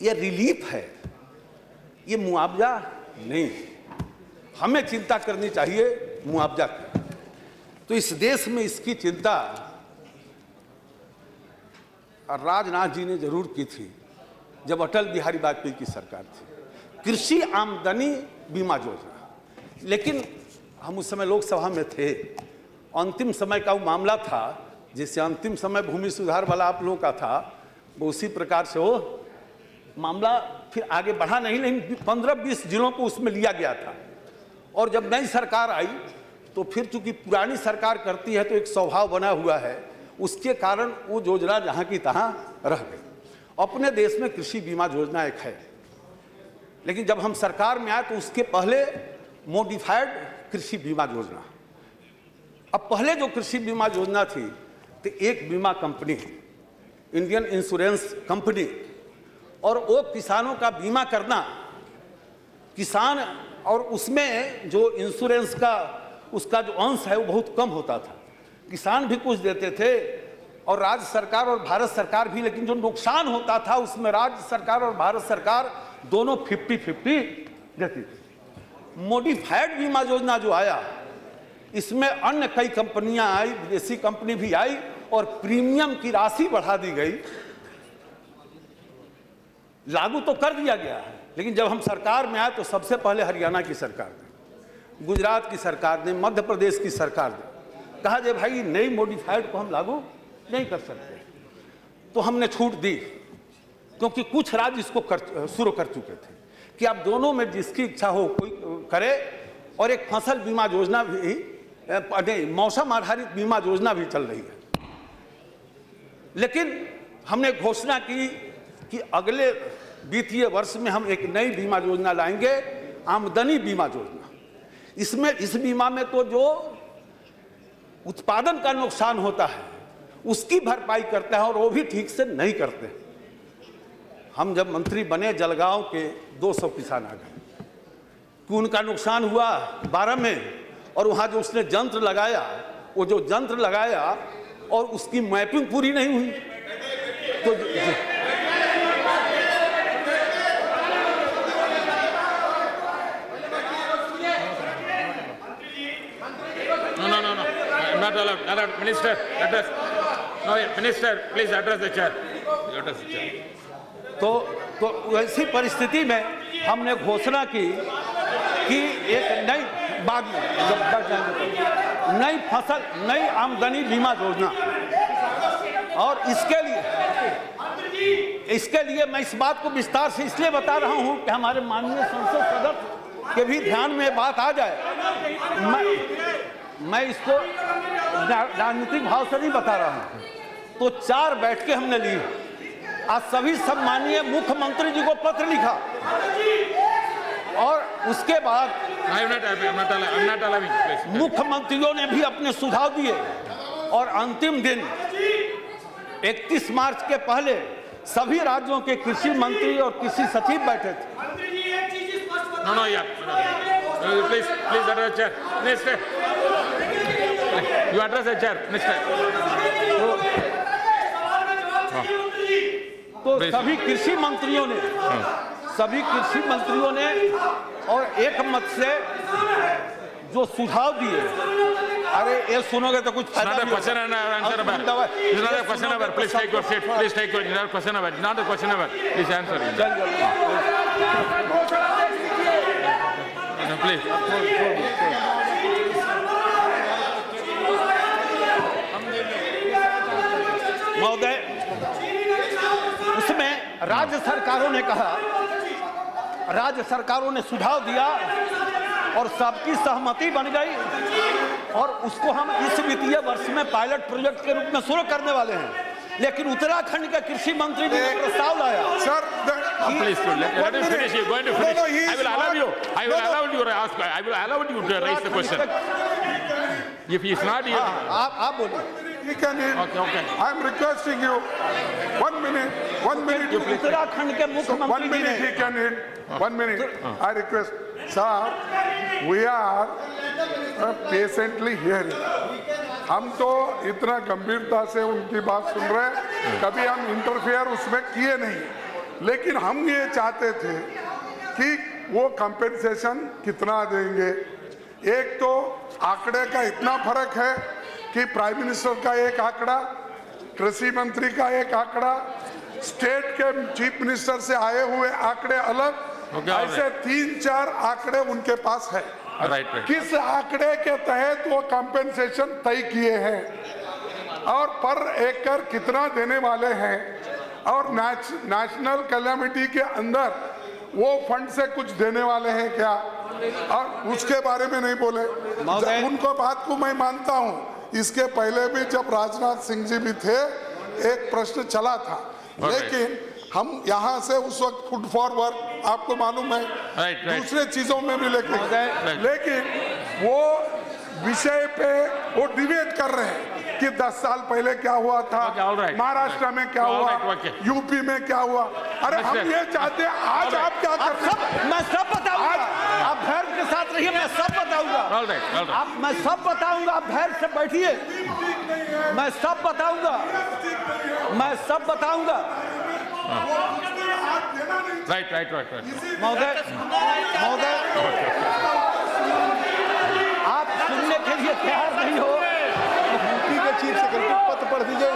Speaker 2: ये रिलीफ है, ये मुआवजा नहीं। हमें चिंता करनी चाहिए मुआवजा की। तो इस देश में इसकी चिंता राजनाथ जी ने जरूर की थी जब अटल बिहारी वाजपेयी की सरकार थी, कृषि आमदनी बीमा योजना। लेकिन हम उस समय लोकसभा में थे, अंतिम समय का वो मामला था, जिससे अंतिम समय भूमि सुधार वाला आप लोगों का था, वो उसी प्रकार से वो मामला फिर आगे बढ़ा नहीं, लेकिन 15-20 जिलों को उसमें लिया गया था। और जब नई सरकार आई तो फिर चूंकि पुरानी सरकार करती है तो एक स्वभाव बना हुआ है, उसके कारण वो योजना जहाँ की तहाँ रह गई। अपने देश में कृषि बीमा योजना एक है, लेकिन जब हम सरकार में आए तो उसके पहले मॉडिफाइड कृषि बीमा योजना। अब पहले जो कृषि बीमा योजना थी तो एक बीमा कंपनी, इंडियन इंश्योरेंस कंपनी, और वो किसानों का बीमा करना, किसान, और उसमें जो इंश्योरेंस का उसका जो अंश है वो बहुत कम होता था। किसान भी कुछ देते थे और राज्य सरकार और भारत सरकार भी, लेकिन जो नुकसान होता था उसमें राज्य सरकार और भारत सरकार दोनों 50-50 देती थी। मॉडिफाइड बीमा योजना जो आया, इसमें अन्य कई कंपनियां आई, विदेशी कंपनी भी आई, और प्रीमियम की राशि बढ़ा दी गई। लागू तो कर दिया गया है, लेकिन जब हम सरकार में आए तो सबसे पहले हरियाणा की सरकार ने, गुजरात की सरकार ने, मध्य प्रदेश की सरकार ने कहा जे भाई नई मॉडिफाइड को हम लागू नहीं कर सकते, तो हमने छूट दी, क्योंकि कुछ राज्य इसको शुरू कर चुके थे कि आप दोनों में जिसकी इच्छा हो कोई करे। और एक फसल बीमा योजना भी, मौसम आधारित बीमा योजना भी चल रही है। लेकिन हमने घोषणा की कि अगले वित्तीय वर्ष में हम एक नई बीमा योजना लाएंगे, आमदनी बीमा योजना। इसमें इस बीमा में तो जो उत्पादन का नुकसान होता है उसकी भरपाई करते हैं और वो भी ठीक से नहीं करते। हम जब मंत्री बने जलगांव के 200 किसान आ गए कि उनका नुकसान हुआ 12 में, और वहाँ जो उसने यंत्र लगाया, वो जो यंत्र लगाया और उसकी मैपिंग पूरी नहीं हुई तो
Speaker 4: No. I'm not allowed. Minister, address. No, Minister, please address the chair. Address the chair.
Speaker 2: तो वैसी परिस्थिति में हमने घोषणा की कि एक नई, बाद में जब बढ़ जाएंगे तो नई फसल, नई आमदनी बीमा योजना, और इसके लिए मैं इस बात को विस्तार से इसलिए बता रहा हूं कि हमारे माननीय संसद सदस्य के भी ध्यान में बात आ जाए। मैं इसको राजनीतिक भाव से नहीं बता रहा हूं। तो 4 बैठकें हमने ली, आज सभी सम्मानीय मुख्यमंत्री जी को पत्र लिखा और उसके बाद मुख्यमंत्रियों ने भी अपने सुझाव दिए और अंतिम दिन 31 मार्च के पहले सभी राज्यों के कृषि मंत्री और कृषि सचिव बैठे थे।
Speaker 4: Please address the chair. Minister, you address the chair, Minister.
Speaker 2: तो सभी कृषि मंत्रियों ने और एक मत से जो सुझाव दिए, अरे ये सुनोगे तो कुछ फायदा नहीं।
Speaker 4: Question and answer about. It's not a question about. Please take your seat. Please take your. It's not a question about. It's not a question about. Please answer. No, please.
Speaker 2: महोदय, उसमें राज्य सरकारों ने कहा, राज्य सरकारों ने सुझाव दिया और सबकी सहमति बन गई और उसको हम इस वित्तीय वर्ष में पायलट प्रोजेक्ट के रूप में शुरू करने वाले हैं। लेकिन उत्तराखंड के कृषि मंत्री जी ने प्रस्ताव लाया।
Speaker 5: Sir,
Speaker 4: please let him finish. You're going to finish. I will allow you. I will allow you to ask. I will allow you to raise the question. If he is not here,
Speaker 2: आप बोलिए।
Speaker 5: he can hear.
Speaker 4: Okay.
Speaker 5: I'm requesting you. 1 minute.
Speaker 2: Uttarakhand के मुख्यमंत्री
Speaker 5: 1 minute he can hear. 1 minute. I request. Sir, we are patiently hearing. हम तो इतना गंभीरता से उनकी बात सुन रहे हैं, कभी हम इंटरफेयर उसमें किए नहीं, लेकिन हम ये चाहते थे कि वो कंपेंसेशन कितना देंगे। एक तो आंकड़े का इतना फर्क है कि प्राइम मिनिस्टर का एक आंकड़ा, कृषि मंत्री का एक आंकड़ा, स्टेट के चीफ मिनिस्टर से आए हुए आंकड़े अलग, ऐसे 3-4 आंकड़े उनके पास है।
Speaker 4: right.
Speaker 5: किस आंकड़े के तहत वो कंपेंसेशन तय किए हैं और पर एकड़ कितना देने वाले हैं, और नेशनल कैलामिटी के अंदर वो फंड से कुछ देने वाले हैं क्या, और उसके बारे में नहीं बोले। उनको बात को मैं मानता हूँ, इसके पहले भी जब राजनाथ सिंह जी भी थे एक प्रश्न चला था, लेकिन हम यहाँ से उस वक्त फुट फॉरवर्ड आपको मालूम है दूसरे चीजों में भी लेकिन वो विषय पे वो डिबेट कर रहे हैं कि 10 साल पहले क्या हुआ था, महाराष्ट्र में क्या हुआ, यूपी में क्या हुआ। अरे हम ये चाहते हैं आज आप क्या कर रहे हैं,
Speaker 2: मैं सब बताऊंगा, आप धैर्य के साथ रहिए, मैं सब बताऊंगा। मैं सब बताऊंगा, आप धैर्य से बैठिए, मैं सब बताऊंगा।
Speaker 4: Right.
Speaker 2: महोदय, आप सुनने के लिए तैयार नहीं हो,
Speaker 5: यूपी के चीफ सेक्रेटरी पत्र पढ़ दीजिए,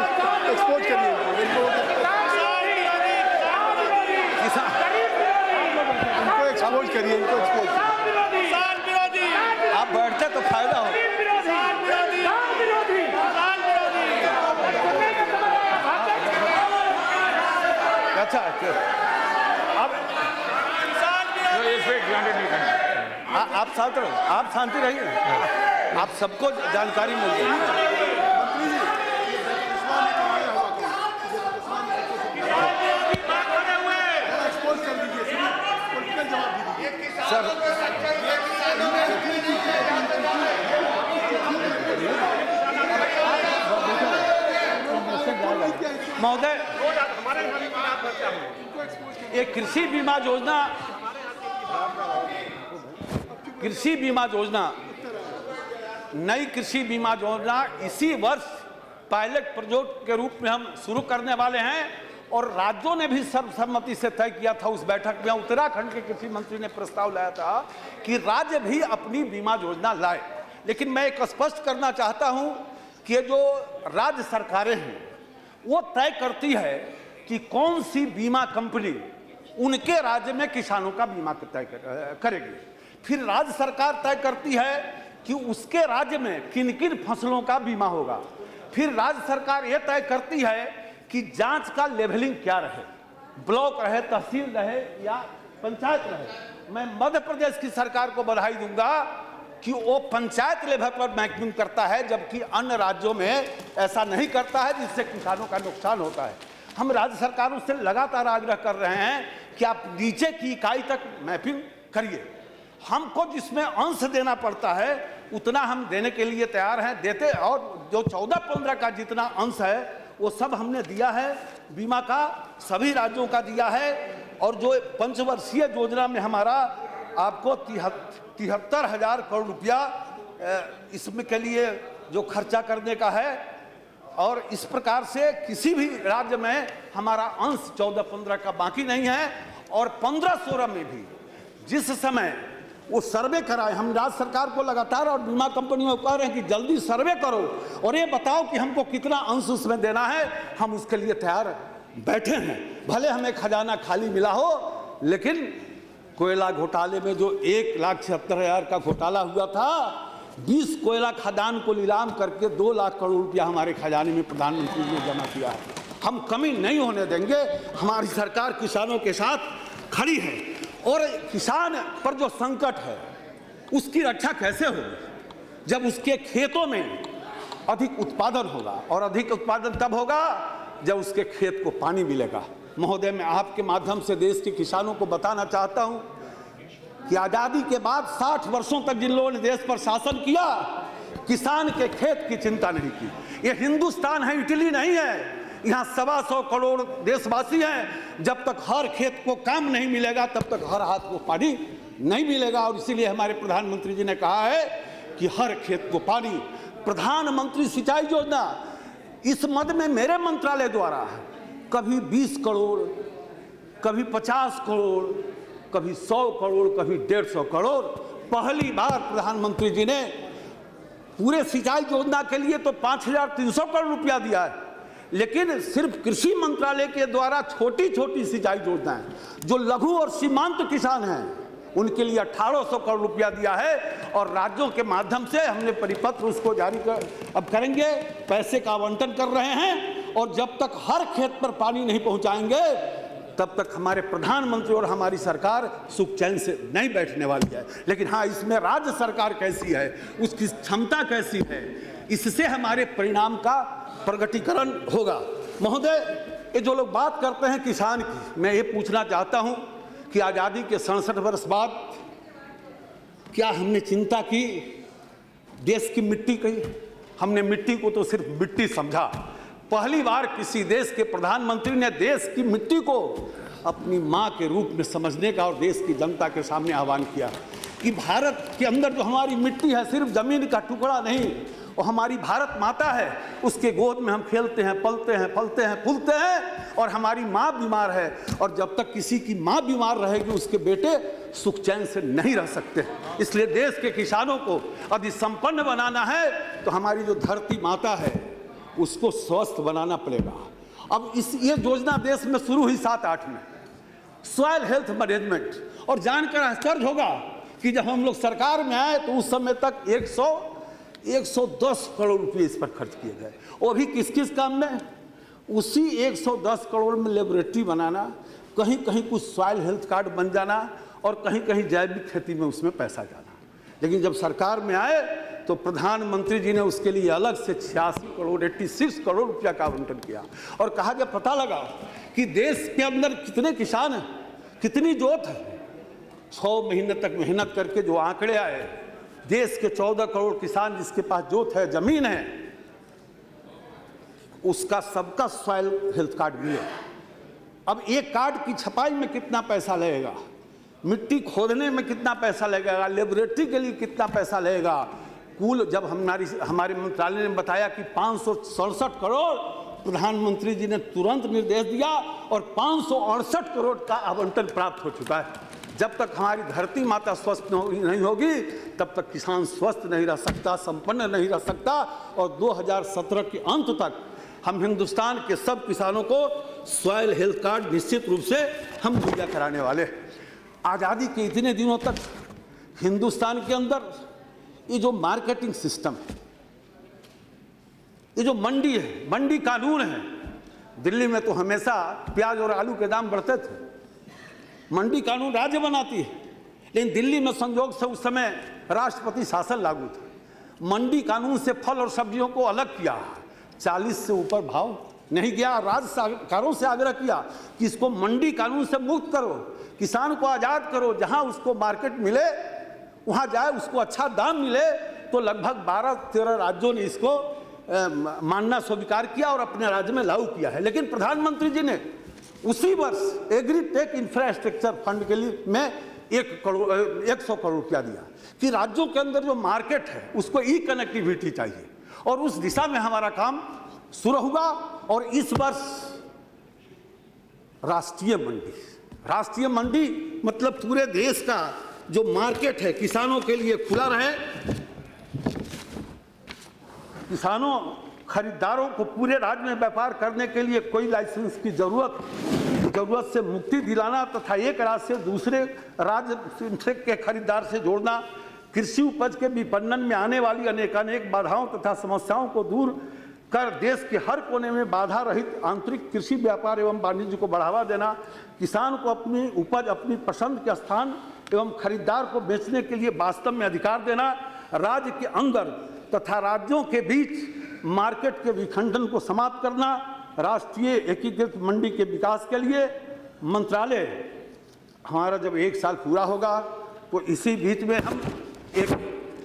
Speaker 5: एक्सपोज करिए इनको एक्सपोज करिए।
Speaker 2: आप बैठते तो फायदा हो। अच्छा, आप शांत रहो, आप शांति रहिए, आप सबको जानकारी मिल जाए। सर महोदय, ये कृषि बीमा योजना नई कृषि बीमा योजना इसी वर्ष पायलट प्रोजेक्ट के रूप में हम शुरू करने वाले हैं और राज्यों ने भी सर्वसम्मति से तय किया था। उस बैठक में उत्तराखंड के कृषि मंत्री ने प्रस्ताव लाया था कि राज्य भी अपनी बीमा योजना लाए। लेकिन मैं एक स्पष्ट करना चाहता हूं कि ये जो राज्य सरकारें हैं वो तय करती है कि कौन सी बीमा कंपनी उनके राज्य में किसानों का बीमा तय करेगी। फिर राज्य सरकार तय करती है कि उसके राज्य में किन किन फसलों का बीमा होगा। फिर राज्य सरकार यह तय करती है कि जांच का लेवलिंग क्या रहे, ब्लॉक रहे, तहसील रहे या पंचायत रहे। मैं मध्य प्रदेश की सरकार को बधाई दूंगा कि वो पंचायत लेवल पर मैपिंग करता है, जबकि अन्य राज्यों में ऐसा नहीं करता है, जिससे किसानों का नुकसान होता है। हम राज्य सरकारों से लगातार आग्रह कर रहे हैं कि आप नीचे की इकाई तक मैपिंग करिए। हमको जिसमें अंश देना पड़ता है उतना हम देने के लिए तैयार हैं, देते, और जो 14-15 का जितना अंश है वो सब हमने दिया है, बीमा का सभी राज्यों का दिया है। और जो पंचवर्षीय योजना में हमारा आपको 73,000 करोड़ रुपया इसमें के लिए जो खर्चा करने का है, और इस प्रकार से किसी भी राज्य में हमारा अंश 14-15 का बाकी नहीं है। और 15-16 में भी जिस समय वो सर्वे कराए, हम राज्य सरकार को लगातार और बीमा कंपनियों को कह रहे हैं कि जल्दी सर्वे करो और ये बताओ कि हमको कितना अंश उसमें देना है। हम उसके लिए तैयार बैठे हैं। भले हमें खजाना खाली मिला हो, लेकिन कोयला घोटाले में जो 1,76,000 का घोटाला हुआ था, 20 कोयला खदान को नीलाम करके 2 लाख करोड़ रुपया हमारे खजाने में प्रधानमंत्री ने जमा किया है। हम कमी नहीं होने देंगे। हमारी सरकार किसानों के साथ खड़ी है। और किसान पर जो संकट है उसकी रक्षा कैसे होगी जब उसके खेतों में अधिक उत्पादन होगा, और अधिक उत्पादन तब होगा जब उसके खेत को पानी मिलेगा। महोदय, मैं आपके माध्यम से देश के किसानों को बताना चाहता हूं कि आजादी के बाद 60 वर्षों तक जिन लोगों ने देश पर शासन किया, किसान के खेत की चिंता नहीं की। ये हिंदुस्तान है, इटली नहीं है। यहाँ 125 करोड़ देशवासी हैं। जब तक हर खेत को काम नहीं मिलेगा तब तक हर हाथ को पानी नहीं मिलेगा। और इसीलिए हमारे प्रधानमंत्री जी ने कहा है कि हर खेत को पानी। प्रधानमंत्री सिंचाई योजना इस मद में मेरे मंत्रालय द्वारा कभी 20 करोड़, कभी 50 करोड़, कभी 100 करोड़, कभी 150 करोड़। पहली बार प्रधानमंत्री जी ने पूरे सिंचाई योजना के लिए तो 5,300 करोड़ रुपया दिया है, लेकिन सिर्फ कृषि मंत्रालय के द्वारा छोटी छोटी सिंचाई योजनाएं जो लघु और सीमांत किसान हैं उनके लिए 1,800 करोड़ रुपया दिया है। और राज्यों के माध्यम से हमने परिपत्र उसको जारी अब करेंगे, पैसे का आवंटन कर रहे हैं। और जब तक हर खेत पर पानी नहीं पहुंचाएंगे तब तक हमारे प्रधानमंत्री और हमारी सरकार सुख चैन से नहीं बैठने वाली है। लेकिन हाँ, इसमें राज्य सरकार कैसी है, उसकी क्षमता कैसी है, इससे हमारे परिणाम का प्रगटीकरण होगा। महोदय, ये जो लोग बात करते हैं किसान की, मैं ये पूछना चाहता हूं कि आज़ादी के 67 वर्ष बाद क्या हमने चिंता की देश की मिट्टी की? हमने मिट्टी को तो सिर्फ मिट्टी समझा। पहली बार किसी देश के प्रधानमंत्री ने देश की मिट्टी को अपनी माँ के रूप में समझने का और देश की जनता के सामने आह्वान किया कि भारत के अंदर जो हमारी मिट्टी है सिर्फ जमीन का टुकड़ा नहीं, और हमारी भारत माता है, उसके गोद में हम खेलते हैं, पलते हैं, फलते हैं, फूलते हैं। और हमारी माँ बीमार है, और जब तक किसी की माँ बीमार रहेगी उसके बेटे सुख चैन से नहीं रह सकते। इसलिए देश के किसानों को यदि संपन्न बनाना है तो हमारी जो धरती माता है उसको स्वस्थ बनाना पड़ेगा। अब ये योजना देश में शुरू हुई 7-8 में, सॉइल हेल्थ मैनेजमेंट। और जानकर आश्चर्य होगा कि जब हम लोग सरकार में आए तो उस समय तक 110 करोड़ रुपए इस पर खर्च किए गए। वो भी किस किस काम में? उसी 110 करोड़ में लेबोरेटरी बनाना, कहीं कहीं कुछ सॉइल हेल्थ कार्ड बन जाना, और कहीं कहीं जैविक खेती में उसमें पैसा जाना। लेकिन जब सरकार में आए तो प्रधानमंत्री जी ने उसके लिए अलग से 86 करोड़ रुपया का आवंटन किया। और कहा जब पता लगा कि देश के अंदर कितने किसान हैं, कितनी जोत है, 6 महीने तक मेहनत करके जो आंकड़े आए, देश के 14 करोड़ किसान जिसके पास जोत है, जमीन है, उसका सबका सॉइल हेल्थ कार्ड मिले। अब एक कार्ड की छपाई में कितना पैसा लगेगा, मिट्टी खोदने में कितना पैसा लगेगा, लेबोरेटरी के लिए कितना पैसा लगेगा, कुल जब हमारे मंत्रालय ने बताया कि 567 करोड़, प्रधानमंत्री जी ने तुरंत निर्देश दिया और 568 करोड़ का आवंटन प्राप्त हो चुका है। जब तक हमारी धरती माता स्वस्थ नहीं होगी तब तक किसान स्वस्थ नहीं रह सकता, संपन्न नहीं रह सकता। और 2017 के अंत तक हम हिंदुस्तान के सब किसानों को सॉइल हेल्थ कार्ड निश्चित रूप से हम मुहैया कराने वाले। आज़ादी के इतने दिनों तक हिंदुस्तान के अंदर ये जो मार्केटिंग सिस्टम है, ये जो मंडी है, मंडी कानून है, दिल्ली में तो हमेशा प्याज और आलू के दाम बढ़ते थे, मंडी कानून राज्य बनाती है, लेकिन दिल्ली में संयोग से उस समय राष्ट्रपति शासन लागू था। मंडी कानून से फल और सब्जियों को अलग किया, 40 से ऊपर भाव नहीं गया। राज्य सरकारों से आग्रह किया कि इसको मंडी कानून से मुक्त करो, किसान को आज़ाद करो, जहां उसको मार्केट मिले वहां जाए, उसको अच्छा दाम मिले। तो लगभग 12-13 राज्यों ने इसको मानना स्वीकार किया और अपने राज्य में लागू किया है। लेकिन प्रधानमंत्री जी ने उसी वर्ष एग्रीटेक इंफ्रास्ट्रक्चर फंड के लिए में 100 करोड़ रुपया दिया कि राज्यों के अंदर जो मार्केट है उसको ई कनेक्टिविटी चाहिए, और उस दिशा में हमारा काम शुरू हुआ। और इस वर्ष राष्ट्रीय मंडी मतलब पूरे देश का जो मार्केट है किसानों के लिए खुला रहे, किसानों खरीदारों को पूरे राज्य में व्यापार करने के लिए कोई लाइसेंस की जरूरत से मुक्ति दिलाना तथा एक राज्य से दूसरे राज्य के खरीदार से जोड़ना, कृषि उपज के विपणन में आने वाली अनेकानेक बाधाओं तथा समस्याओं को दूर कर देश के हर कोने में बाधा रहित आंतरिक कृषि व्यापार एवं वाणिज्य को बढ़ावा देना, किसान को अपनी उपज अपनी पसंद के स्थान एवं खरीदार को बेचने के लिए वास्तव में अधिकार देना, राज्य के अंदर तथा राज्यों के बीच मार्केट के विखंडन को समाप्त करना, राष्ट्रीय एकीकृत मंडी के विकास के लिए मंत्रालय हमारा जब 1 साल पूरा होगा तो इसी बीच में हम एक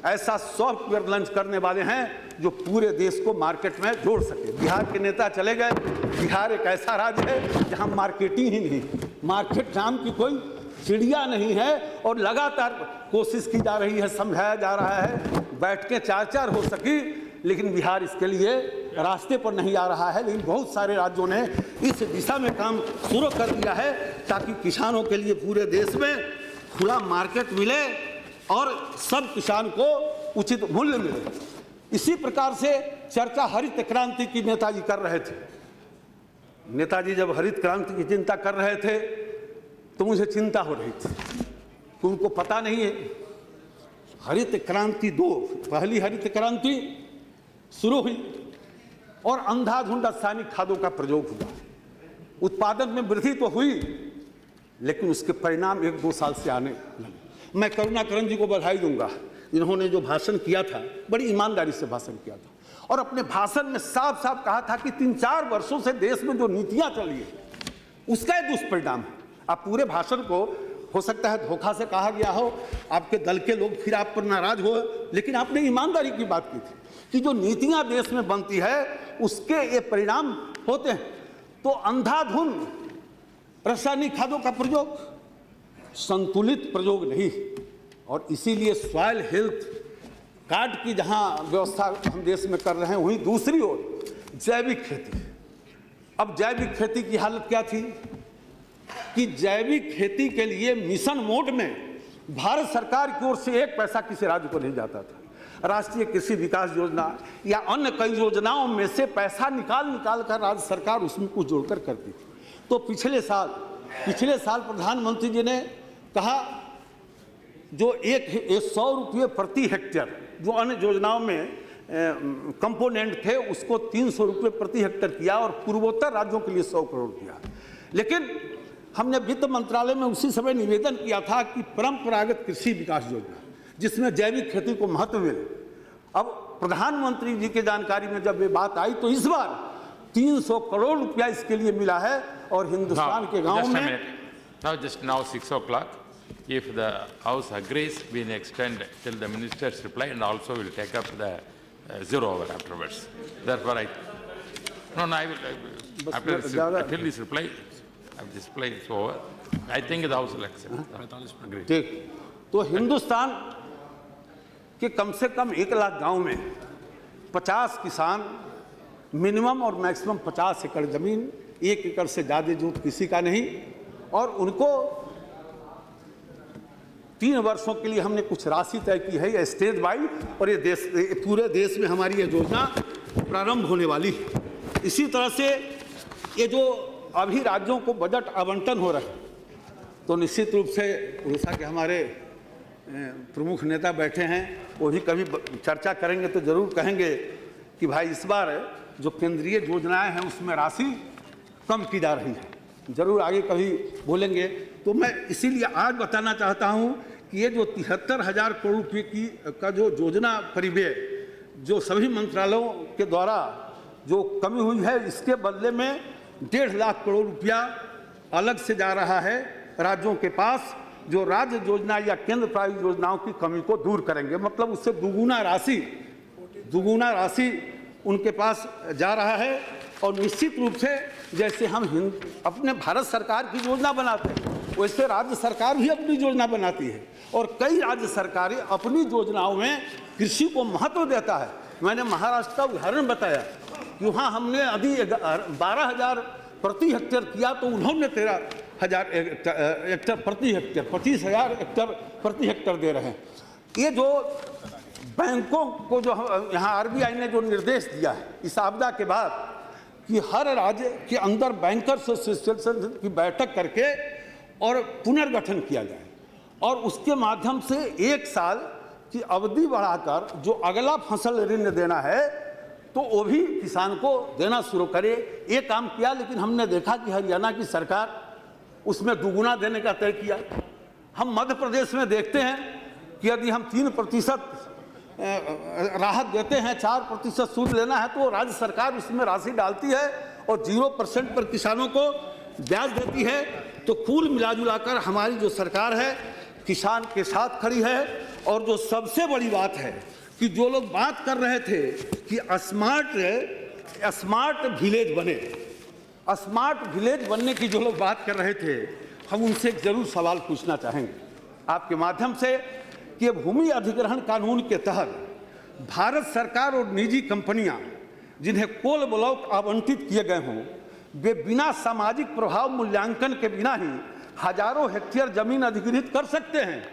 Speaker 2: ऐसा सॉफ्टवेयर लॉन्च करने वाले हैं जो पूरे देश को मार्केट में जोड़ सके। बिहार के नेता चले गए, बिहार एक ऐसा राज्य है जहां मार्केटिंग ही नहीं, मार्केट नाम की कोई चिड़िया नहीं है, और लगातार कोशिश की जा रही है, समझाया जा रहा है, बैठकें 4-4 हो सकी, लेकिन बिहार इसके लिए रास्ते पर नहीं आ रहा है। लेकिन बहुत सारे राज्यों ने इस दिशा में काम शुरू कर दिया है ताकि किसानों के लिए पूरे देश में खुला मार्केट मिले और सब किसान को उचित मूल्य मिले। इसी प्रकार से चर्चा हरित क्रांति की नेताजी कर रहे थे। नेताजी जब हरित क्रांति की चिंता कर रहे थे तो मुझे चिंता हो रही थी कि उनको पता नहीं है हरित क्रांति 2, पहली हरित क्रांति शुरू हुई और अंधाधुंध रासायनिक खादों का प्रयोग हुआ, उत्पादन में वृद्धि तो हुई लेकिन उसके परिणाम 1-2 साल से आने लगे। मैं करुणाकरण जी को बधाई दूंगा, इन्होंने जो भाषण किया था बड़ी ईमानदारी से भाषण किया था और अपने भाषण में साफ साफ कहा था कि 3-4 वर्षों से देश में जो नीतियां चली है उसका एक दुष्परिणाम है। आप पूरे भाषण को हो सकता है धोखा से कहा गया हो, आपके दल के लोग फिर आप पर नाराज हो, लेकिन आपने ईमानदारी की बात की थी कि जो नीतियां देश में बनती है उसके ये परिणाम होते हैं। तो अंधाधुंध रासायनिक खादों का प्रयोग संतुलित प्रयोग नहीं, और इसीलिए सॉइल हेल्थ कार्ड की जहां व्यवस्था हम देश में कर रहे हैं वहीं दूसरी ओर जैविक खेती। अब जैविक खेती की हालत क्या थी कि जैविक खेती के लिए मिशन मोड में भारत सरकार की ओर से 1 पैसा किसी राज्य को नहीं जाता था। राष्ट्रीय कृषि विकास योजना या अन्य कई योजनाओं में से पैसा निकाल कर राज्य सरकार उसमें कुछ जोड़कर करती थी। तो पिछले साल प्रधानमंत्री जी ने कहा जो 100 रुपये प्रति हेक्टेयर जो अन्य योजनाओं में कंपोनेंट थे उसको 300 रुपये प्रति हेक्टेयर किया और पूर्वोत्तर राज्यों के लिए 100 करोड़ किया। लेकिन हमने वित्त मंत्रालय में उसी समय निवेदन किया था कि परंपरागत कृषि विकास योजना जिसमें जैविक खेती को महत्व मिले। अब प्रधानमंत्री जी की जानकारी में जब ये बात आई तो इस बार 300 करोड़ रुपया इसके लिए मिला है और हिंदुस्तान के गांव में
Speaker 4: now 6 o'clock. If the House agrees, we will extend till the minister's reply, and also will take up the 0 hour afterwards. Therefore, No, no, I will, after this reply, after this reply is over, I think the House will accept. Agree.
Speaker 2: ठीक, तो हिंदुस्तान के कम से कम 1 लाख गांव में 50 किसान minimum और maximum 50 एकड़ जमीन, 1 एकड़ से ज़्यादा जोत किसी का नहीं, और उनको 3 वर्षों के लिए हमने कुछ राशि तय की है स्टेट वाइड, और ये पूरे देश में हमारी ये योजना प्रारंभ होने वाली है। इसी तरह से ये जो अभी राज्यों को बजट आवंटन हो रहा है, तो निश्चित रूप से उड़ीसा के हमारे प्रमुख नेता बैठे हैं, वो भी कभी चर्चा करेंगे तो जरूर कहेंगे कि भाई इस बार जो केंद्रीय योजनाएं हैं उसमें राशि कम की जा रही है, जरूर आगे कभी बोलेंगे। तो मैं इसीलिए आज बताना चाहता हूं कि ये जो 73,000 करोड़ रुपये की का जो योजना परिव्यय जो सभी मंत्रालयों के द्वारा जो कमी हुई है, इसके बदले में 1.5 लाख करोड़ रुपया अलग से जा रहा है राज्यों के पास, जो राज्य योजना या केंद्र प्रायोजित योजनाओं की कमी को दूर करेंगे। मतलब उससे दुगुना राशि उनके पास जा रहा है। और निश्चित रूप से जैसे हम अपने भारत सरकार की योजना बनाते हैं, वैसे राज्य सरकार भी अपनी योजना बनाती है, और कई राज्य सरकारें अपनी योजनाओं में कृषि को महत्व देता है। मैंने महाराष्ट्र का उदाहरण बताया कि वहाँ हमने अभी 12,000 प्रति हेक्टेयर किया, तो उन्होंने 13,000 हेक्टेयर प्रति हेक्टेयर, 25,000 हेक्टेयर प्रति हेक्टेयर दे रहे हैं। ये जो बैंकों को जो यहाँ आरबीआई ने जो निर्देश दिया है इस आपदा के बाद कि हर राज्य के अंदर बैंकर्स एसोसिएशन की बैठक करके और पुनर्गठन किया जाए, और उसके माध्यम से 1 साल की अवधि बढ़ाकर जो अगला फसल ऋण देना है तो वो भी किसान को देना शुरू करे, ये काम किया। लेकिन हमने देखा कि हरियाणा की सरकार उसमें दुगुना देने का तय किया। हम मध्य प्रदेश में देखते हैं कि यदि हम 3% राहत देते हैं, 4% सूद लेना है, तो राज्य सरकार उसमें राशि डालती है और 0% पर किसानों को ब्याज देती है। तो कुल मिलाजुलाकर हमारी जो सरकार है किसान के साथ खड़ी है। और जो सबसे बड़ी बात है कि जो लोग बात कर रहे थे कि स्मार्ट विलेज बने, स्मार्ट विलेज बनने की जो लोग बात कर रहे थे, हम उनसे जरूर सवाल पूछना चाहेंगे आपके माध्यम से कि भूमि अधिग्रहण कानून के तहत भारत सरकार और निजी कंपनियां जिन्हें कोल ब्लॉक आवंटित किए गए हों, वे बिना सामाजिक प्रभाव मूल्यांकन के बिना ही हजारों हेक्टेयर जमीन अधिग्रहित कर सकते हैं।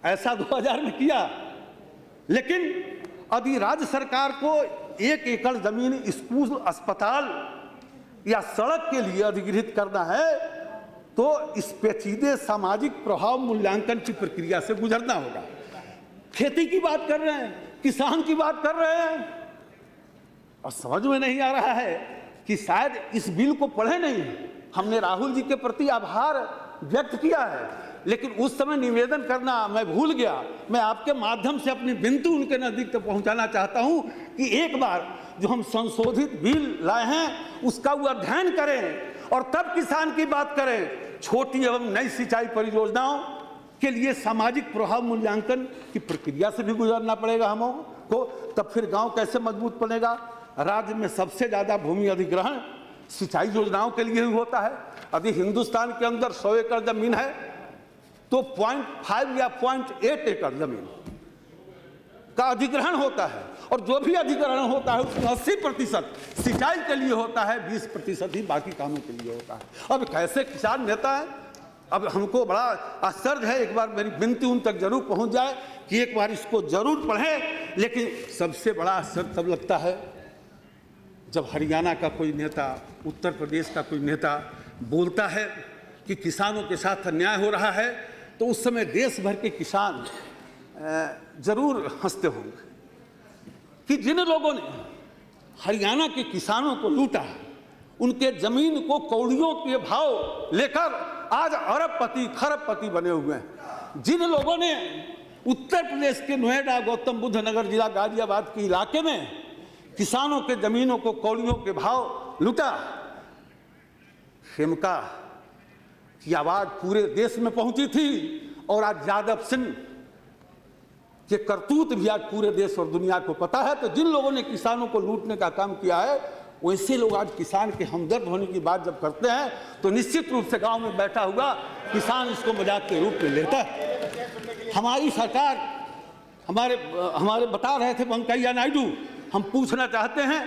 Speaker 2: ऐसा 2000 में किया, लेकिन अभी राज्य सरकार को 1 एकड़ जमीन स्कूल, अस्पताल या सड़क के लिए अधिग्रहित करना है तो इस पेचीदे सामाजिक प्रभाव मूल्यांकन की प्रक्रिया से गुजरना होगा। खेती की बात कर रहे हैं, किसान की बात कर रहे हैं, और समझ में नहीं आ रहा है कि शायद इस बिल को पढ़े नहीं। हमने राहुल जी के प्रति आभार व्यक्त किया है, लेकिन उस समय निवेदन करना मैं भूल गया। मैं आपके माध्यम से अपनी विनती उनके नजदीक तक पहुंचाना चाहता हूं कि एक बार जो हम संशोधित बिल लाए हैं उसका वो अध्ययन करें और तब किसान की बात करें। छोटी एवं नई सिंचाई परियोजनाओं के लिए सामाजिक प्रभाव मूल्यांकन की प्रक्रिया से भी गुजरना पड़ेगा हमको, तब फिर गांव कैसे मजबूत बनेगा। राज्य में सबसे ज्यादा भूमि अधिग्रहण सिंचाई योजनाओं के लिए ही होता है। अभी हिंदुस्तान के अंदर 100 एकड़ जमीन है तो 0.5 या 0.8 एकड़ जमीन का अधिग्रहण होता है, और जो भी अधिग्रहण होता है उसमें 80% सिंचाई के लिए होता है, 20% ही बाकी कामों के लिए होता है। अब कैसे किसान नेता है, अब हमको बड़ा आश्चर्य है। एक बार मेरी विनती उन तक जरूर पहुंच जाए कि एक बार इसको जरूर पढ़ें। लेकिन सबसे बड़ा आश्चर्य तब लगता है जब हरियाणा का कोई नेता, उत्तर प्रदेश का कोई नेता बोलता है कि किसानों के साथ अन्याय हो रहा है, तो उस समय देश भर के किसान जरूर हंसते होंगे कि जिन लोगों ने हरियाणा के किसानों को लूटा, उनके जमीन को कौड़ियों के भाव लेकर आज अरबपति खरबपति बने हुए हैं। जिन लोगों ने उत्तर प्रदेश के नोएडा, गौतम बुद्ध नगर जिला गाजियाबाद के इलाके में किसानों के जमीनों को कौड़ियों के भाव लूटा, खेमका की आवाज पूरे देश में पहुंची थी। और आज यादव सिंह के करतूत भी आज पूरे देश और दुनिया को पता है। तो जिन लोगों ने किसानों को लूटने का काम किया है वैसे लोग आज किसान के हमदर्द होने की बात जब करते हैं तो निश्चित रूप से गांव में बैठा हुआ किसान इसको मजाक के रूप में लेता है। हमारी सरकार हमारे बता रहे थे वेंकैया नायडू, हम पूछना चाहते हैं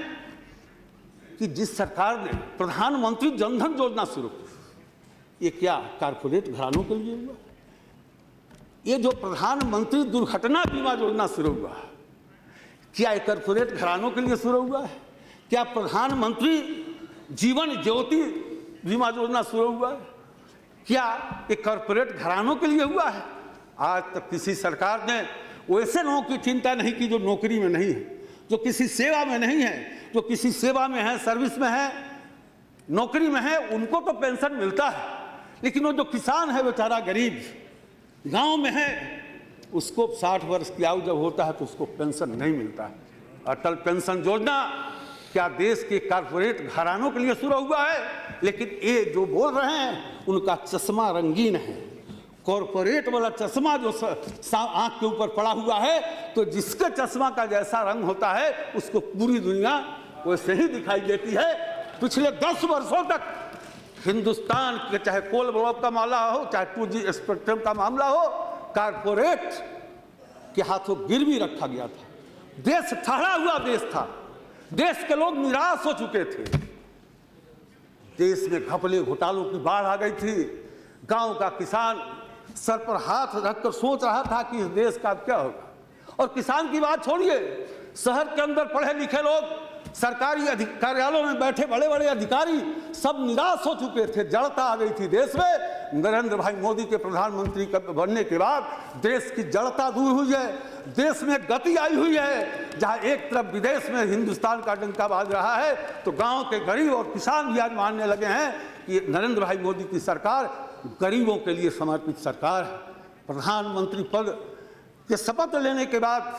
Speaker 2: कि जिस सरकार ने प्रधानमंत्री जनधन योजना शुरू की, ये क्या कारपोरेट घरानों के लिए हुआ? ये जो प्रधानमंत्री दुर्घटना बीमा योजना शुरू हुआ, क्या ये कारपोरेट घरानों के लिए शुरू हुआ है? क्या प्रधानमंत्री जीवन ज्योति बीमा योजना शुरू हुआ है? क्या ये कारपोरेट घरानों के लिए हुआ है? आज तक किसी सरकार ने वैसे लोगों की चिंता नहीं की जो नौकरी में नहीं है, जो किसी सेवा में नहीं है, जो किसी सेवा में है, सर्विस में है, नौकरी में है, उनको तो पेंशन मिलता है, लेकिन वो जो किसान है बेचारा गरीब गांव में है, उसको 60 वर्ष की आयु जब होता है तो उसको पेंशन नहीं मिलता है। अटल पेंशन योजना क्या देश के कारपोरेट घरानों के लिए शुरू हुआ है? लेकिन ये जो बोल रहे हैं उनका चश्मा रंगीन है, कॉरपोरेट वाला चश्मा जो आंख के ऊपर पड़ा हुआ है, तो जिसके चश्मा का जैसा रंग होता है उसको पूरी दुनिया वैसे ही दिखाई देती है। पिछले 10 वर्षों तक हिंदुस्तान के चाहे कोल ब्लॉक का मामला हो, चाहे 2G स्पेक्ट्रम का मामला हो, कारपोरेट के हाथों गिरवी रखा गया था। देश ठहरा हुआ देश था, देश के लोग निराश हो चुके थे, देश में घपले घोटालों की बाढ़ आ गई थी। गांव का किसान सर पर हाथ रखकर सोच रहा था कि इस देश का क्या होगा। और किसान की बात छोड़िए, शहर के अंदर पढ़े लिखे लोग, सरकारी कार्यालयों में बैठे बड़े बड़े अधिकारी सब निराश हो चुके थे, जड़ता आ गई थी देश में। नरेंद्र भाई मोदी के प्रधानमंत्री बनने के बाद देश की जड़ता दूर हुई है, देश में गति आई हुई है। जहां एक तरफ विदेश में हिंदुस्तान का डंका बाज रहा है, तो गांव के गरीब और किसान भी आज मानने लगे हैं कि नरेंद्र भाई मोदी की सरकार गरीबों के लिए समर्पित सरकार है। प्रधानमंत्री पद के शपथ लेने के बाद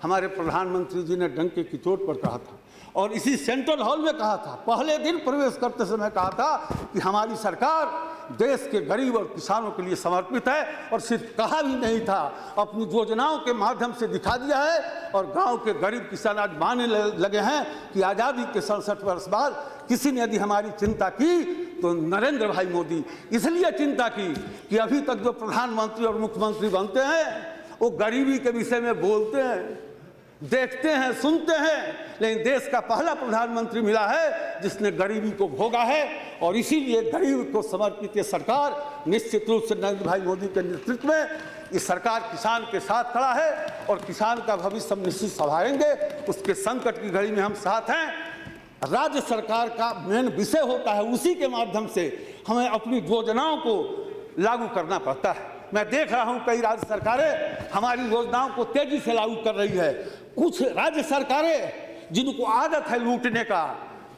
Speaker 2: हमारे प्रधानमंत्री जी ने डंके की चोट पर कहा था, और इसी सेंट्रल हॉल में कहा था, पहले दिन प्रवेश करते समय कहा था कि हमारी सरकार देश के गरीब और किसानों के लिए समर्पित है। और सिर्फ कहा भी नहीं था, अपनी योजनाओं के माध्यम से दिखा दिया है। और गांव के गरीब किसान आज मानने लगे हैं कि आज़ादी के 67 वर्ष बाद किसी ने यदि हमारी चिंता की तो नरेंद्र भाई मोदी इसलिए चिंता की कि अभी तक जो प्रधानमंत्री और मुख्यमंत्री बनते हैं वो गरीबी के विषय में बोलते हैं, देखते हैं, सुनते हैं, लेकिन देश का पहला प्रधानमंत्री मिला है जिसने गरीबी को भोगा है। और इसीलिए गरीब को समर्पित ये सरकार निश्चित रूप से नरेंद्र भाई मोदी के नेतृत्व में ये सरकार किसान के साथ खड़ा है, और किसान का भविष्य हम निश्चित संभालेंगे। उसके संकट की घड़ी में हम साथ हैं। राज्य सरकार का मेन विषय होता है, उसी के माध्यम से हमें अपनी योजनाओं को लागू करना पड़ता है। मैं देख रहा हूं कई राज्य सरकारें हमारी योजनाओं को तेजी से लागू कर रही है। कुछ राज्य सरकारें जिनको आदत है लूटने का,